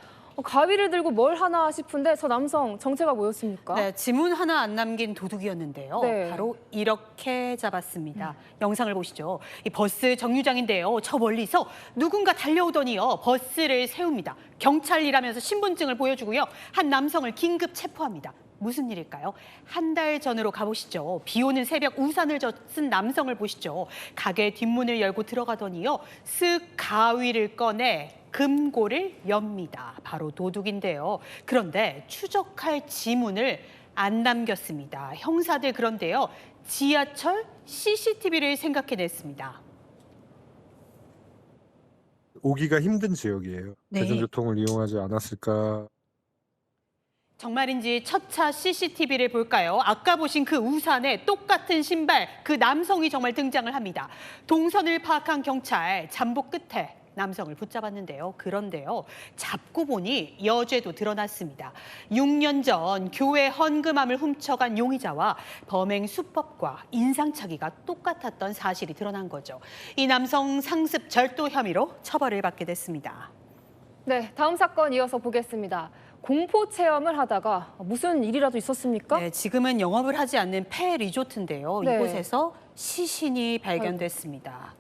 가위를 들고 뭘 하나 싶은데 저 남성 정체가 뭐였습니까? 네, 지문 하나 안 남긴 도둑이었는데요. 네. 바로 이렇게 잡았습니다. 영상을 보시죠. 이 버스 정류장인데요. 저 멀리서 누군가 달려오더니요. 버스를 세웁니다. 경찰이라면서 신분증을 보여주고요. 한 남성을 긴급 체포합니다. 무슨 일일까요? 한 달 전으로 가보시죠. 비 오는 새벽 우산을 쓴 남성을 보시죠. 가게 뒷문을 열고 들어가더니요. 쓱 가위를 꺼내 금고를 엽니다. 바로 도둑인데요. 그런데 추적할 지문을 안 남겼습니다. 형사들 그런데요. 지하철 CCTV를 생각해냈습니다. 오기가 힘든 지역이에요. 네. 대중교통을 이용하지 않았을까. 정말인지 첫 차 CCTV를 볼까요? 아까 보신 그 우산에 똑같은 신발, 그 남성이 정말 등장을 합니다. 동선을 파악한 경찰, 잠복 끝에 남성을 붙잡았는데요. 그런데요, 잡고 보니 여죄도 드러났습니다. 6년 전 교회 헌금함을 훔쳐간 용의자와 범행 수법과 인상착의가 똑같았던 사실이 드러난 거죠. 이 남성 상습 절도 혐의로 처벌을 받게 됐습니다. 네, 다음 사건 이어서 보겠습니다. 공포 체험을 하다가 무슨 일이라도 있었습니까? 네, 지금은 영업을 하지 않는 폐 리조트인데요. 네. 이곳에서 시신이 발견됐습니다.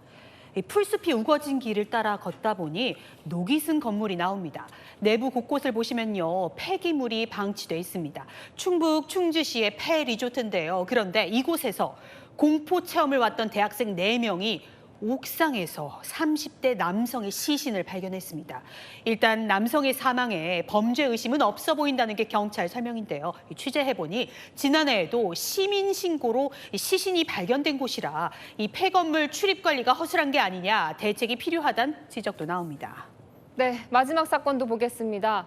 이 풀숲이 우거진 길을 따라 걷다 보니 녹이 쓴 건물이 나옵니다. 내부 곳곳을 보시면요, 폐기물이 방치돼 있습니다. 충북 충주시의 폐 리조트인데요. 그런데 이곳에서 공포 체험을 왔던 대학생 4명이 옥상에서 30대 남성의 시신을 발견했습니다. 일단 남성의 사망에 범죄 의심은 없어 보인다는 게 경찰 설명인데요. 취재해보니 지난해에도 시민 신고로 시신이 발견된 곳이라 이 폐건물 출입 관리가 허술한 게 아니냐, 대책이 필요하다는 지적도 나옵니다. 네, 마지막 사건도 보겠습니다.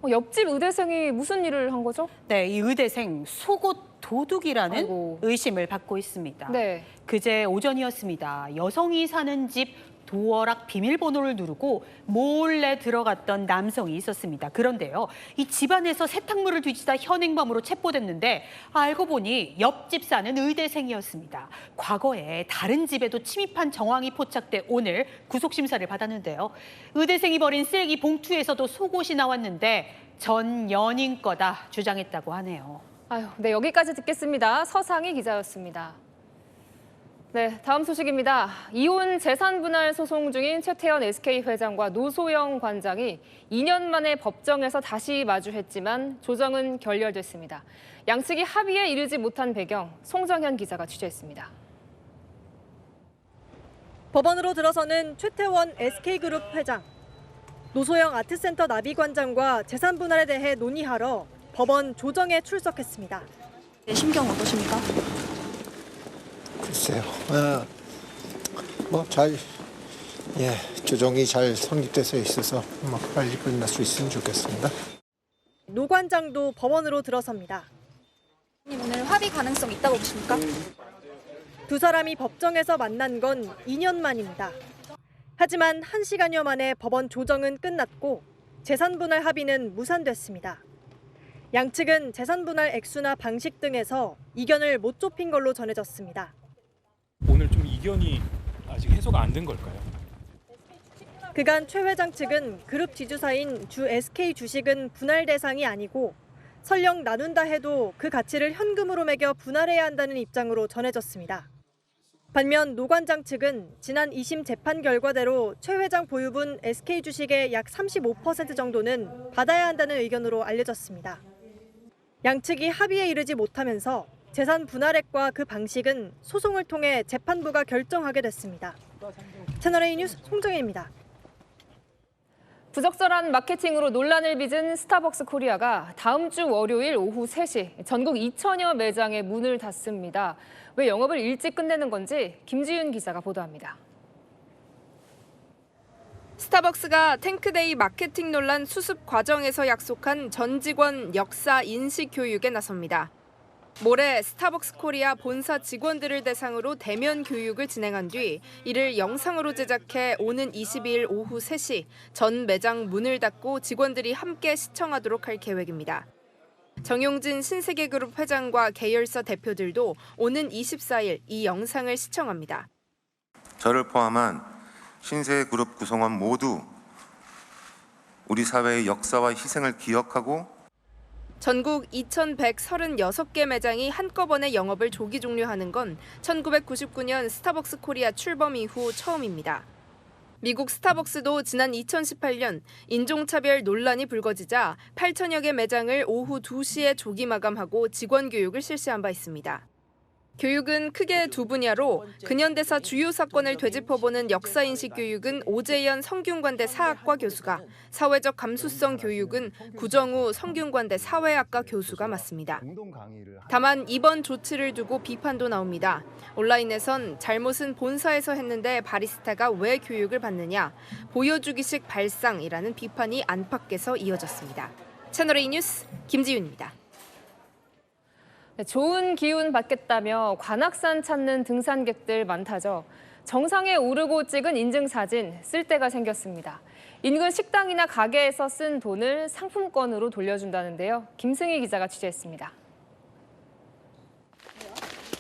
옆집 의대생이 무슨 일을 한 거죠? 네, 이 의대생 속옷 도둑이라는 의심을 받고 있습니다. 네. 그제 오전이었습니다. 여성이 사는 집 도어락 비밀번호를 누르고 몰래 들어갔던 남성이 있었습니다. 그런데요, 이 집안에서 세탁물을 뒤지다 현행범으로 체포됐는데 알고 보니 옆집 사는 의대생이었습니다. 과거에 다른 집에도 침입한 정황이 포착돼 오늘 구속심사를 받았는데요. 의대생이 버린 쓰레기 봉투에서도 속옷이 나왔는데 전 연인 거다 주장했다고 하네요. 아유, 네, 여기까지 듣겠습니다. 서상희 기자였습니다. 네, 다음 소식입니다. 이혼 재산 분할 소송 중인 최태원 SK 회장과 노소영 관장이 2년 만에 법정에서 다시 마주했지만 조정은 결렬됐습니다. 양측이 합의에 이르지 못한 배경, 송정현 기자가 취재했습니다. 법원으로 들어서는 최태원 SK그룹 회장, 노소영 아트센터 나비관장과 재산 분할에 대해 논의하러 법원 조정에 출석했습니다. 심경 어떠십니까? 글쎄요. 조정이 잘 성립돼서 있어서 빨리 끝날 수 있으면 좋겠습니다. 노 관장도 법원으로 들어섭니다. 오늘 합의 가능성 있다고 보십니까? 두 사람이 법정에서 만난 건 2년 만입니다. 하지만 1시간여 만에 법원 조정은 끝났고 재산 분할 합의는 무산됐습니다. 양측은 재산 분할 액수나 방식 등에서 이견을 못 좁힌 걸로 전해졌습니다. 오늘 좀 이견이 아직 해소가 안 된 걸까요? 그간 최 회장 측은 그룹 지주사인 주 SK 주식은 분할 대상이 아니고 설령 나눈다 해도 그 가치를 현금으로 매겨 분할해야 한다는 입장으로 전해졌습니다. 반면 노 관장 측은 지난 2심 재판 결과대로 최 회장 보유분 SK 주식의 약 35% 정도는 받아야 한다는 의견으로 알려졌습니다. 양측이 합의에 이르지 못하면서 재산 분할액과 그 방식은 소송을 통해 재판부가 결정하게 됐습니다. 채널A 뉴스 송정혜입니다. 부적절한 마케팅으로 논란을 빚은 스타벅스 코리아가 다음 주 월요일 오후 3시 전국 2천여 매장에 문을 닫습니다. 왜 영업을 일찍 끝내는 건지 김지윤 기자가 보도합니다. 스타벅스가 탱크데이 마케팅 논란 수습 과정에서 약속한 전 직원 역사 인식 교육에 나섭니다. 모레 스타벅스 코리아 본사 직원들을 대상으로 대면 교육을 진행한 뒤 이를 영상으로 제작해 오는 22일 오후 3시 전 매장 문을 닫고 직원들이 함께 시청하도록 할 계획입니다. 정용진 신세계그룹 회장과 계열사 대표들도 오는 24일 이 영상을 시청합니다. 저를 포함한 신세계그룹 구성원 모두 우리 사회의 역사와 희생을 기억하고 전국 2,136개 매장이 한꺼번에 영업을 조기 종료하는 건 1999년 스타벅스 코리아 출범 이후 처음입니다. 미국 스타벅스도 지난 2018년 인종차별 논란이 불거지자 8천여 개 매장을 오후 2시에 조기 마감하고 직원 교육을 실시한 바 있습니다. 교육은 크게 두 분야로 근현대사 주요 사건을 되짚어보는 역사인식 교육은 오재현 성균관대 사학과 교수가, 사회적 감수성 교육은 구정우 성균관대 사회학과 교수가 맡습니다. 다만 이번 조치를 두고 비판도 나옵니다. 온라인에선 잘못은 본사에서 했는데 바리스타가 왜 교육을 받느냐, 보여주기식 발상이라는 비판이 안팎에서 이어졌습니다. 채널A 뉴스 김지윤입니다. 좋은 기운 받겠다며 관악산 찾는 등산객들 많다죠. 정상에 오르고 찍은 인증사진 쓸 데가 생겼습니다. 인근 식당이나 가게에서 쓴 돈을 상품권으로 돌려준다는데요. 김승희 기자가 취재했습니다.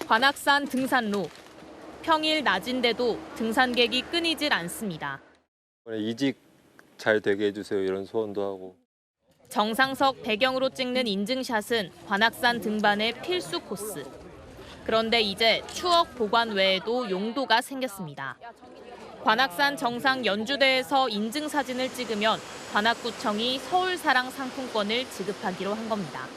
관악산 등산로. 평일 낮인데도 등산객이 끊이질 않습니다. 이직 잘 되게 해주세요 이런 소원도 하고. 정상석 배경으로 찍는 인증샷은 관악산 등반의 필수 코스. 그런데 이제 추억 보관 외에도 용도가 생겼습니다. 관악산 정상 연주대에서 인증사진을 찍으면 관악구청이 서울사랑 상품권을 지급하기로 한 겁니다.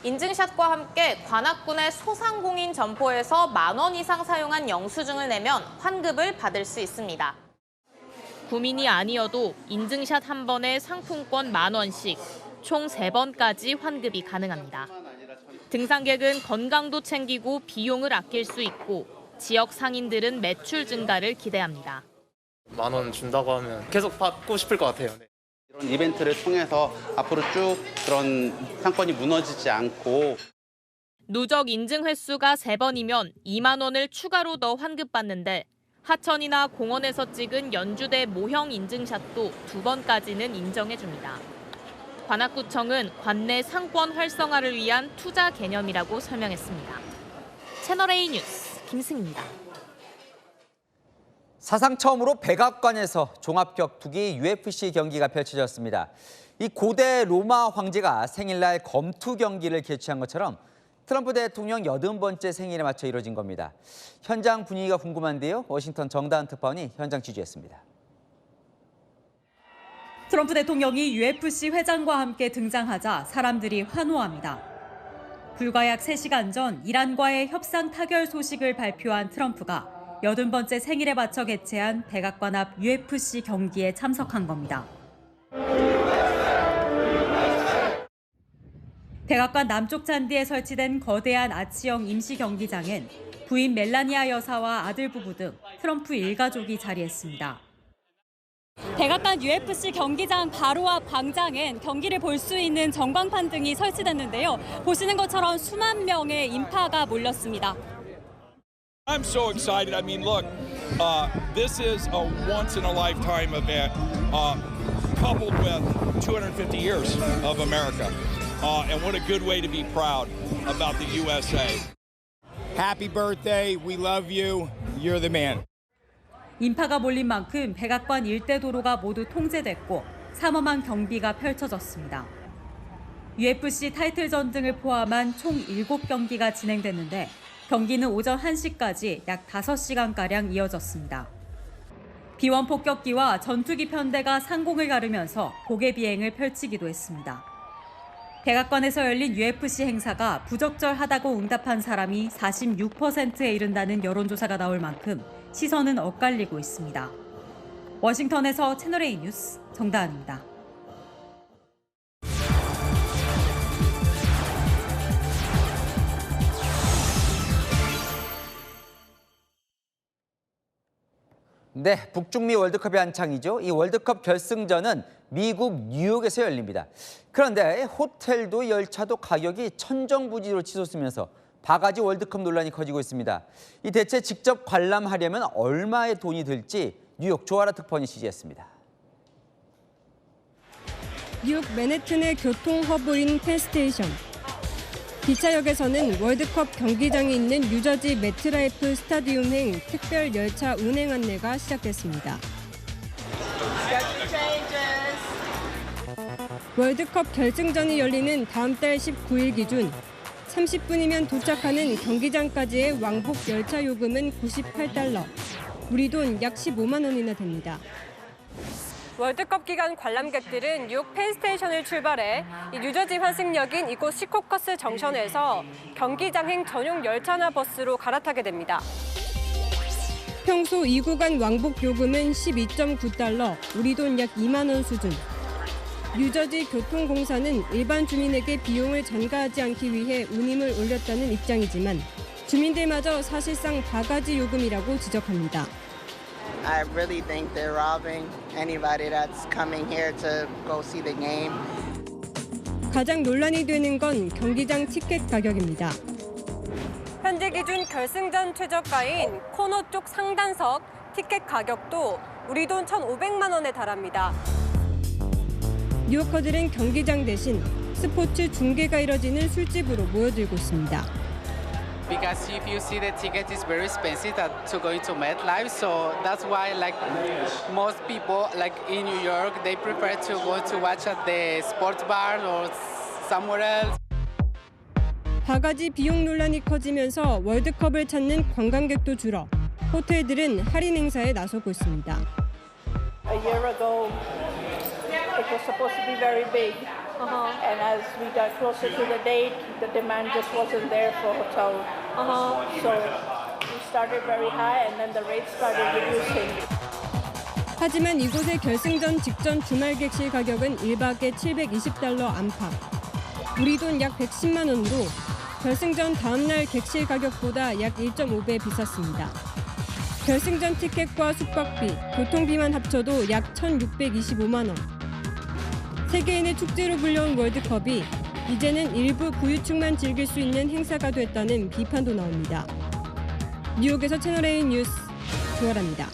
인증샷과 함께 관악군의 소상공인 점포에서 10,000원 이상 사용한 영수증을 내면 환급을 받을 수 있습니다. 구민이 아니어도 인증샷 한 번에 상품권 10,000원씩, 총 3번까지 환급이 가능합니다. 등산객은 건강도 챙기고 비용을 아낄 수 있고 지역 상인들은 매출 증가를 기대합니다. 10,000원 준다고 하면 계속 받고 싶을 것 같아요. 이런 이벤트를 통해서 앞으로 쭉 그런 상권이 무너지지 않고. 누적 인증 횟수가 3번이면 2만 원을 추가로 더 환급받는데 하천이나 공원에서 찍은 연주대 모형 인증샷도 2번까지는 인정해줍니다. 관악구청은 관내 상권 활성화를 위한 투자 개념이라고 설명했습니다. 채널A 뉴스 김승입니다. 사상 처음으로 백악관에서 종합격투기 UFC 경기가 펼쳐졌습니다. 이 고대 로마 황제가 생일날 검투 경기를 개최한 것처럼 트럼프 대통령 80번째 생일에 맞춰 이뤄진 겁니다. 현장 분위기가 궁금한데요. 워싱턴 정다은 특파원이 현장 취재했습니다. 트럼프 대통령이 UFC 회장과 함께 등장하자 사람들이 환호합니다. 불과 약 3시간 전 이란과의 협상 타결 소식을 발표한 트럼프가 80번째 생일에 맞춰 개최한 백악관 앞 UFC 경기에 참석한 겁니다. 백악관 남쪽 잔디에 설치된 거대한 아치형 임시 경기장엔 부인 멜라니아 여사와 아들 부부 등 트럼프 일가족이 자리했습니다. 백악관 UFC 경기장 바로 앞 광장엔 경기를 볼 수 있는 전광판 등이 설치됐는데요. 보시는 것처럼 수만 명의 인파가 몰렸습니다. I'm so excited. I mean, look, this is a once-in-a-lifetime event, coupled with 250 years of America. And what a good way to be proud about the USA. Happy birthday. We love you. You're the man. 인파가 몰린 만큼 백악관 일대 도로가 모두 통제됐고 삼엄한 경비가 펼쳐졌습니다. UFC 타이틀전 등을 포함한 총 7경기가 진행됐는데 경기는 오전 1시까지 약 5시간가량 이어졌습니다. B-1 폭격기와 전투기 편대가 상공을 가르면서 고개 비행을 펼치기도 했습니다. 백악관에서 열린 UFC 행사가 부적절하다고 응답한 사람이 46%에 이른다는 여론조사가 나올 만큼 시선은 엇갈리고 있습니다. 워싱턴에서 채널A 뉴스 정다은입니다. 네, 북중미 월드컵이 한창이죠. 이 월드컵 결승전은 미국 뉴욕에서 열립니다. 그런데 호텔도 열차도 가격이 천정부지로 치솟으면서 바가지 월드컵 논란이 커지고 있습니다. 이 대체 직접 관람하려면 얼마의 돈이 들지 뉴욕 조아라 특파원이 취재했습니다. 뉴욕 맨해튼의 교통 허브인 펜스테이션. 기차역에서는 월드컵 경기장이 있는 뉴저지 매트라이프 스타디움행 특별 열차 운행 안내가 시작됐습니다. 월드컵 결승전이 열리는 다음 달 19일 기준 30분이면 도착하는 경기장까지의 왕복 열차 요금은 $98, 우리 돈 약 15만 원이나 됩니다. 월드컵 기간 관람객들은 뉴욕 펜스테이션을 출발해 뉴저지 환승역인 이곳 시코커스 정션에서 경기장행 전용 열차나 버스로 갈아타게 됩니다. 평소 이 구간 왕복 요금은 $12.9, 우리 돈 약 2만 원 수준. 뉴저지 교통공사는 일반 주민에게 비용을 전가하지 않기 위해 운임을 올렸다는 입장이지만 주민들마저 사실상 바가지 요금이라고 지적합니다. I really think they're robbing anybody that's coming here to go see the game. 가장 논란이 되는 건 경기장 티켓 가격입니다. 현재 기준 결승전 최저가인 코너 쪽 상단석 티켓 가격도 우리 돈 1,500만 원에 달합니다. 뉴요커들은 경기장 대신 스포츠 중계가 이뤄지는 술집으로 모여들고 있습니다. Because if you see the ticket is very expensive to go into MetLife, so that's why like most people like in New York they prefer to go to watch at the sports bar or somewhere else. 바가지 비용 논란이 커지면서 월드컵을 찾는 관광객도 줄어 호텔들은 할인 행사에 나서고 있습니다. A year ago, it was supposed to be very big. And as we got closer to the date, the demand just wasn't there for hotel. So we started very high and then the rates started reducing. 하지만 이곳의 결승전 직전 주말 객실 가격은 1박에 $720 안팎. 우리 돈 약 110만 원으로 결승전 다음 날 객실 가격보다 약 1.5배 비쌌습니다. 결승전 티켓과 숙박비, 교통비만 합쳐도 약 1,625만 원. 세계인의 축제로 불려온 월드컵이 이제는 일부 부유층만 즐길 수 있는 행사가 됐다는 비판도 나옵니다. 뉴욕에서 채널A 뉴스 수월합니다.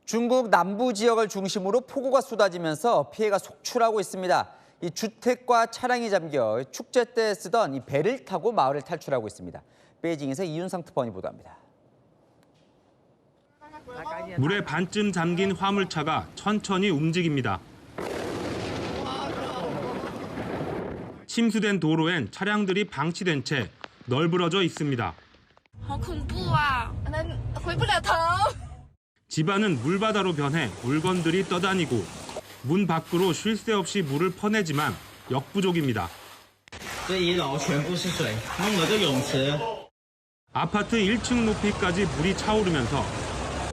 중국 남부 지역을 중심으로 폭우가 쏟아지면서 피해가 속출하고 있습니다. 이 주택과 차량이 잠겨 축제 때 쓰던 이 배를 타고 마을을 탈출하고 있습니다. 베이징에서 이윤상 특파원이 보도합니다. 물에 반쯤 잠긴 화물차가 천천히 움직입니다. 침수된 도로엔 차량들이 방치된 채 널브러져 있습니다. 집안은 물바다로 변해 물건들이 떠다니고 문 밖으로 쉴 새 없이 물을 퍼내지만 역부족입니다. 아파트 1층 높이까지 물이 차오르면서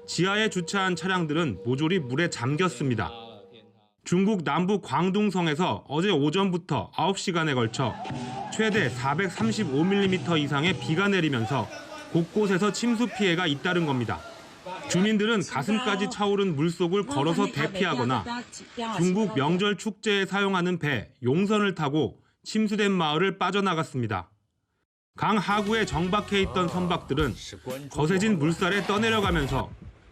지하에 주차한 차량들은 모조리 물에 잠겼습니다. 중국 남부 광둥성에서 어제 오전부터 9시간에 걸쳐 최대 435mm 이상의 비가 내리면서 곳곳에서 침수 피해가 잇따른 겁니다. 주민들은 가슴까지 차오른 물속을 걸어서 대피하거나 중국 명절 축제에 사용하는 배 용선을 타고 침수된 마을을 빠져나갔습니다. 강 하구에 정박해 있던 선박들은 거세진 물살에 떠내려가면서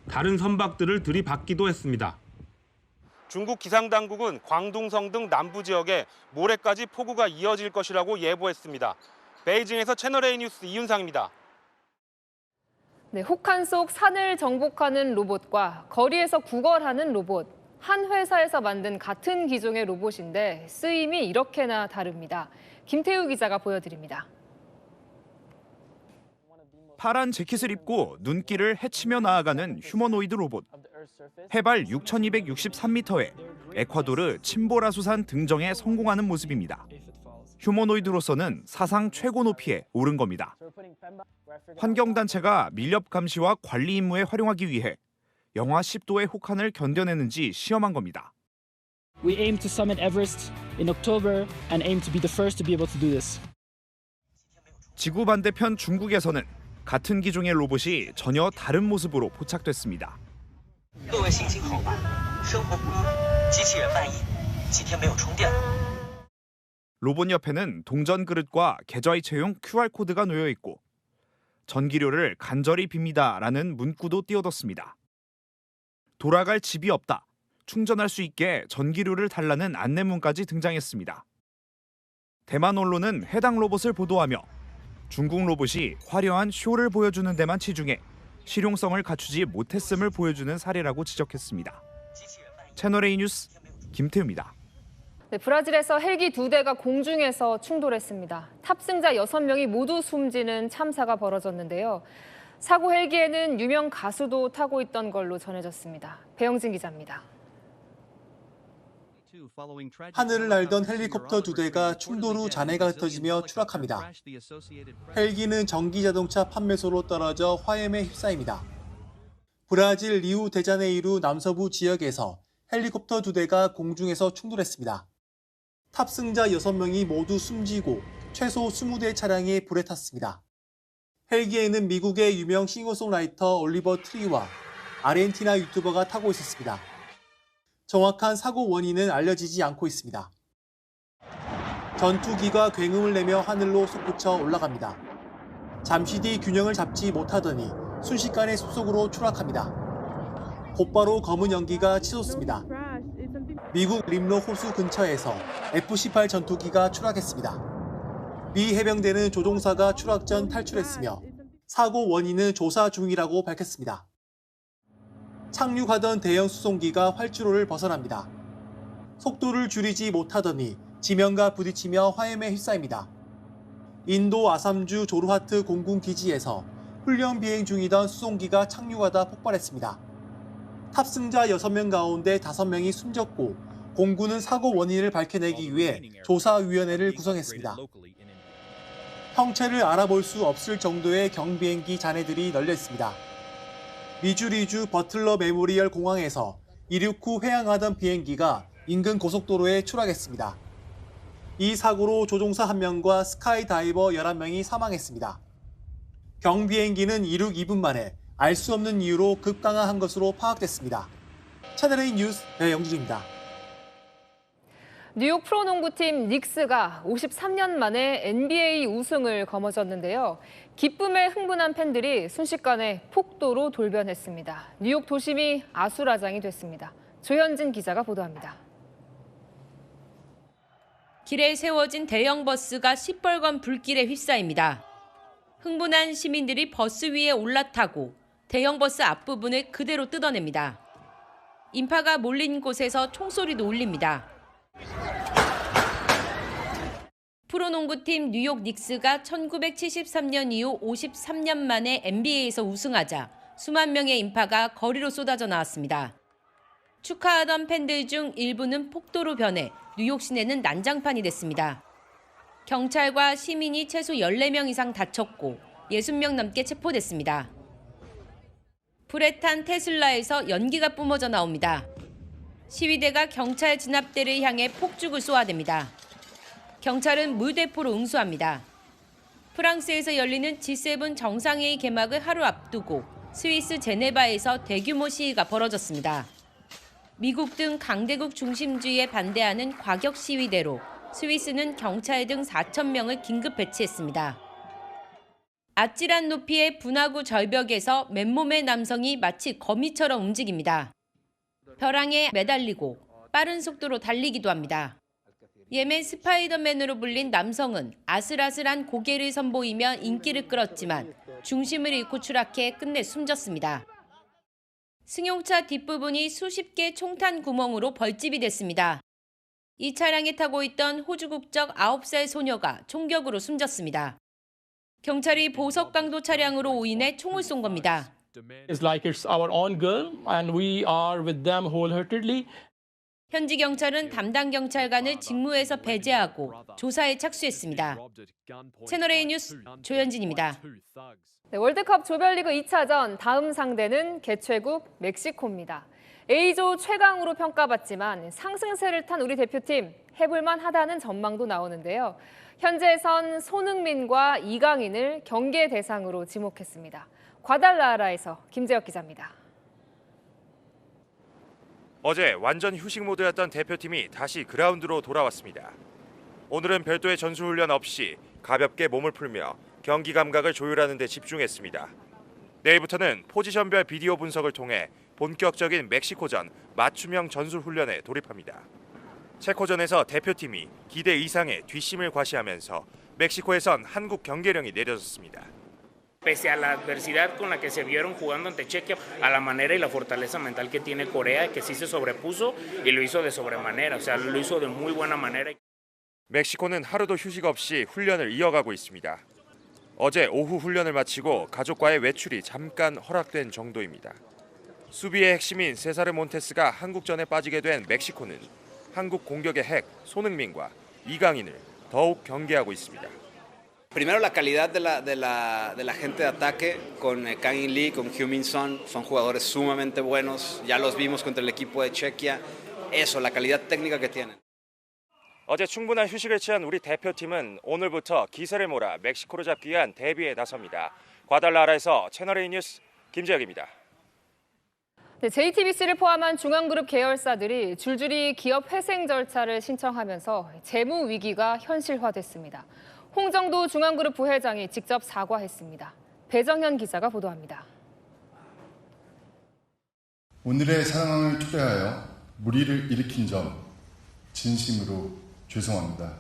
다른 선박들을 들이받기도 했습니다. 중국 기상당국은 광둥성 등 남부 지역에 모레까지 폭우가 이어질 것이라고 예보했습니다. 베이징에서 채널A 뉴스 이윤상입니다. 네, 혹한 속 산을 정복하는 로봇과 거리에서 구걸하는 로봇. 한 회사에서 만든 같은 기종의 로봇인데 쓰임이 이렇게나 다릅니다. 김태우 기자가 보여드립니다. 파란 재킷을 입고 눈길을 헤치며 나아가는 휴머노이드 로봇. 해발 6,263m에 에콰도르 침보라수산 등정에 성공하는 모습입니다. 휴머노이드로서는 사상 최고 높이에 오른 겁니다. 환경단체가 밀렵 감시와 관리 임무에 활용하기 위해 영하 10도의 혹한을 견뎌내는지 시험한 겁니다. We aim to summit Everest in October and aim to be the first to be able to do this. 지구 반대편 중국에서는 같은 기종의 로봇이 전혀 다른 모습으로 포착됐습니다. 로봇 옆에는 동전 그릇과 계좌이체용 QR코드가 놓여 있고 전기료를 간절히 빕니다라는 문구도 띄워뒀습니다. 돌아갈 집이 없다. 충전할 수 있게 전기료를 달라는 안내문까지 등장했습니다. 대만 언론은 해당 로봇을 보도하며 중국 로봇이 화려한 쇼를 보여주는 데만 치중해 실용성을 갖추지 못했음을 보여주는 사례라고 지적했습니다. 채널A 뉴스 김태우입니다. 네, 브라질에서 헬기 2대가 공중에서 충돌했습니다. 탑승자 6명이 모두 숨지는 참사가 벌어졌는데요. 사고 헬기에는 유명 가수도 타고 있던 걸로 전해졌습니다. 배영진 기자입니다. 하늘을 날던 헬리콥터 2대가 충돌 후 잔해가 흩어지며 추락합니다. 헬기는 전기자동차 판매소로 떨어져 화염에 휩싸입니다. 브라질 리우 데자네이루 남서부 지역에서 헬리콥터 2대가 공중에서 충돌했습니다. 탑승자 6명이 모두 숨지고 최소 20대 차량이 불에 탔습니다. 헬기에는 미국의 유명 싱어송라이터 올리버 트리와 아르헨티나 유튜버가 타고 있었습니다. 정확한 사고 원인은 알려지지 않고 있습니다. 전투기가 굉음을 내며 하늘로 솟구쳐 올라갑니다. 잠시 뒤 균형을 잡지 못하더니 순식간에 숲속으로 추락합니다. 곧바로 검은 연기가 치솟습니다. 미국 림로 호수 근처에서 F-18 전투기가 추락했습니다. 미 해병대는 조종사가 추락 전 탈출했으며 사고 원인은 조사 중이라고 밝혔습니다. 착륙하던 대형 수송기가 활주로를 벗어납니다. 속도를 줄이지 못하더니 지면과 부딪히며 화염에 휩싸입니다. 인도 아삼주 조르하트 공군 기지에서 훈련 비행 중이던 수송기가 착륙하다 폭발했습니다. 탑승자 6명 가운데 5명이 숨졌고 공군은 사고 원인을 밝혀내기 위해 조사위원회를 구성했습니다. 형체를 알아볼 수 없을 정도의 경비행기 잔해들이 널려 있습니다. 미주리주 버틀러 메모리얼 공항에서 이륙 후 회항하던 비행기가 인근 고속도로에 추락했습니다. 이 사고로 조종사 1명과 스카이다이버 11명이 사망했습니다. 경비행기는 이륙 2분 만에 알 수 없는 이유로 급강하한 것으로 파악됐습니다. 채널A 뉴스 배영준입니다. 뉴욕 프로농구팀 닉스가 53년 만에 NBA 우승을 거머쥐었는데요. 기쁨에 흥분한 팬들이 순식간에 폭도로 돌변했습니다. 뉴욕 도심이 아수라장이 됐습니다. 조현진 기자가 보도합니다. 길에 세워진 대형 버스가 시뻘건 불길에 휩싸입니다. 흥분한 시민들이 버스 위에 올라타고 대형 버스 앞부분을 그대로 뜯어냅니다. 인파가 몰린 곳에서 총소리도 울립니다. 프로농구팀 뉴욕 닉스가 1973년 이후 53년 만에 NBA에서 우승하자 수만 명의 인파가 거리로 쏟아져 나왔습니다. 축하하던 팬들 중 일부는 폭도로 변해 뉴욕 시내는 난장판이 됐습니다. 경찰과 시민이 최소 14명 이상 다쳤고 60명 넘게 체포됐습니다. 불에 탄 테슬라에서 연기가 뿜어져 나옵니다. 시위대가 경찰 진압대를 향해 폭죽을 쏘아댑니다. 경찰은 물대포로 응수합니다. 프랑스에서 열리는 G7 정상회의 개막을 하루 앞두고 스위스 제네바에서 대규모 시위가 벌어졌습니다. 미국 등 강대국 중심주의에 반대하는 과격 시위대로 스위스는 경찰 등 4천 명을 긴급 배치했습니다. 아찔한 높이의 분화구 절벽에서 맨몸의 남성이 마치 거미처럼 움직입니다. 벼랑에 매달리고 빠른 속도로 달리기도 합니다. 예멘 스파이더맨으로 불린 남성은 아슬아슬한 고개를 선보이며 인기를 끌었지만 중심을 잃고 추락해 끝내 숨졌습니다. 승용차 뒷부분이 수십 개 총탄 구멍으로 벌집이 됐습니다. 이 차량에 타고 있던 호주 국적 9살 소녀가 총격으로 숨졌습니다. 경찰이 보석 강도 차량으로 오인해 총을 쏜 겁니다. It's like it's our own girl and we are with them wholeheartedly. 현지 경찰은 담당 경찰관을 직무에서 배제하고 조사에 착수했습니다. 채널A 뉴스 조현진입니다. 네, 월드컵 조별리그 2차전 다음 상대는 개최국 멕시코입니다. A조 최강으로 평가받지만 상승세를 탄 우리 대표팀 해볼만 하다는 전망도 나오는데요. 현재선 손흥민과 이강인을 경계 대상으로 지목했습니다. 과달라라에서 김재혁 기자입니다. 어제 완전 휴식 모드였던 대표팀이 다시 그라운드로 돌아왔습니다. 오늘은 별도의 전술훈련 없이 가볍게 몸을 풀며 경기 감각을 조율하는 데 집중했습니다. 내일부터는 포지션별 비디오 분석을 통해 본격적인 멕시코전 맞춤형 전술훈련에 돌입합니다. 체코전에서 대표팀이 기대 이상의 뒷심을 과시하면서 멕시코에선 한국 경계령이 내려졌습니다. Pese a la adversidad con la que se vieron jugando ante Chequia, a la manera y la fortaleza mental que tiene Corea, que sí se sobrepuso y lo hizo de sobremanera, o sea, lo hizo de muy buena manera. 멕시코는 하루도 휴식 없이 훈련을 이어가고 있습니다. 어제 오후 훈련을 마치고 가족과의 외출이 잠깐 허락된 정도입니다. 수비의 핵심인 세사르 몬테스가 한국전에 빠지게 된 멕시코는 한국 공격의 핵 손흥민과 이강인을 더욱 경계하고 있습니다. Primero la calidad de la gente de ataque con Kang-in Lee, con Heung-min Son jugadores sumamente buenos. Ya los vimos contra el equipo de Chequia. Eso, la calidad técnica que tienen. 어제 충분한 휴식을 취한 우리 대표팀은 오늘부터 기세를 몰아 멕시코를 잡기 위한 대비에 나섭니다. 과달라라에서 채널A 뉴스 김재혁입니다. 네, JTBC를 포함한 중앙그룹 계열사들이 줄줄이 기업 회생 절차를 신청하면서 재무 위기가 현실화됐습니다. 홍정도 중앙그룹 부회장이 직접 사과했습니다. 배정현 기자가 보도합니다. 오늘의 상황을 초래하여 무리를 일으킨 점 진심으로 죄송합니다.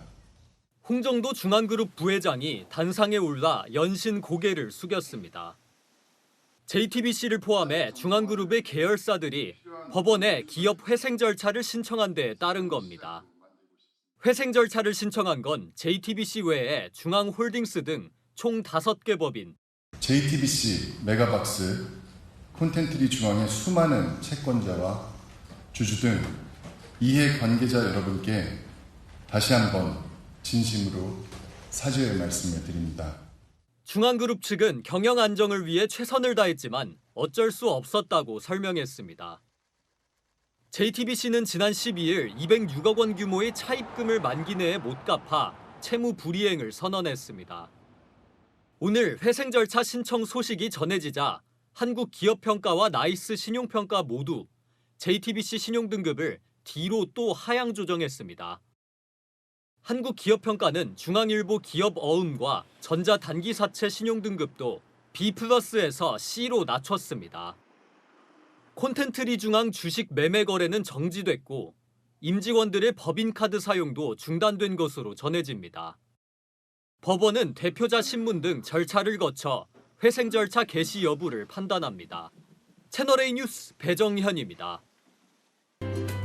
홍정도 중앙그룹 부회장이 단상에 올라 연신 고개를 숙였습니다. JTBC를 포함해 중앙그룹의 계열사들이 법원에 기업 회생 절차를 신청한 데에 따른 겁니다. 회생 절차를 신청한 건 JTBC 외에 중앙홀딩스 등 총 5개 법인 JTBC, 메가박스, 콘텐트리 중앙의 수많은 채권자와 주주 등 이해관계자 여러분께 다시 한번 진심으로 사죄의 말씀을 드립니다. 중앙그룹 측은 경영 안정을 위해 최선을 다했지만 어쩔 수 없었다고 설명했습니다. JTBC는 지난 12일 206억 원 규모의 차입금을 만기 내에 못 갚아 채무 불이행을 선언했습니다. 오늘 회생 절차 신청 소식이 전해지자 한국기업평가와 나이스 신용평가 모두 JTBC 신용등급을 D로 또 하향 조정했습니다. 한국기업평가는 중앙일보 기업 어음과 전자단기사채 신용등급도 B+에서 C로 낮췄습니다. 콘텐트리 중앙 주식 매매 거래는 정지됐고 임직원들의 법인카드 사용도 중단된 것으로 전해집니다. 법원은 대표자 신문 등 절차를 거쳐 회생 절차 개시 여부를 판단합니다. 채널A 뉴스 배정현입니다.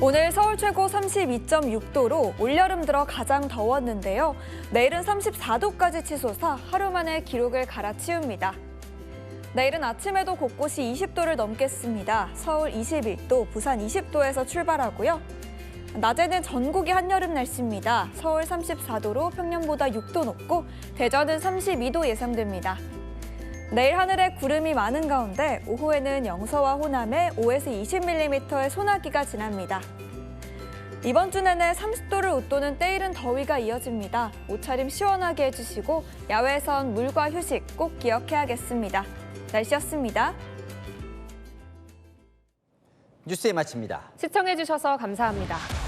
오늘 서울 최고 32.6도로 올여름 들어 가장 더웠는데요. 내일은 34도까지 치솟아 하루 만에 기록을 갈아치웁니다. 내일은 아침에도 곳곳이 20도를 넘겠습니다. 서울 21도, 부산 20도에서 출발하고요. 낮에는 전국이 한여름 날씨입니다. 서울 34도로 평년보다 6도 높고 대전은 32도 예상됩니다. 내일 하늘에 구름이 많은 가운데 오후에는 영서와 호남에 5에서 20mm의 소나기가 지납니다. 이번 주 내내 30도를 웃도는 때이른 더위가 이어집니다. 옷차림 시원하게 해주시고 야외에선 물과 휴식 꼭 기억해야겠습니다. 날씨였습니다. 뉴스에 마칩니다. 시청해주셔서 감사합니다.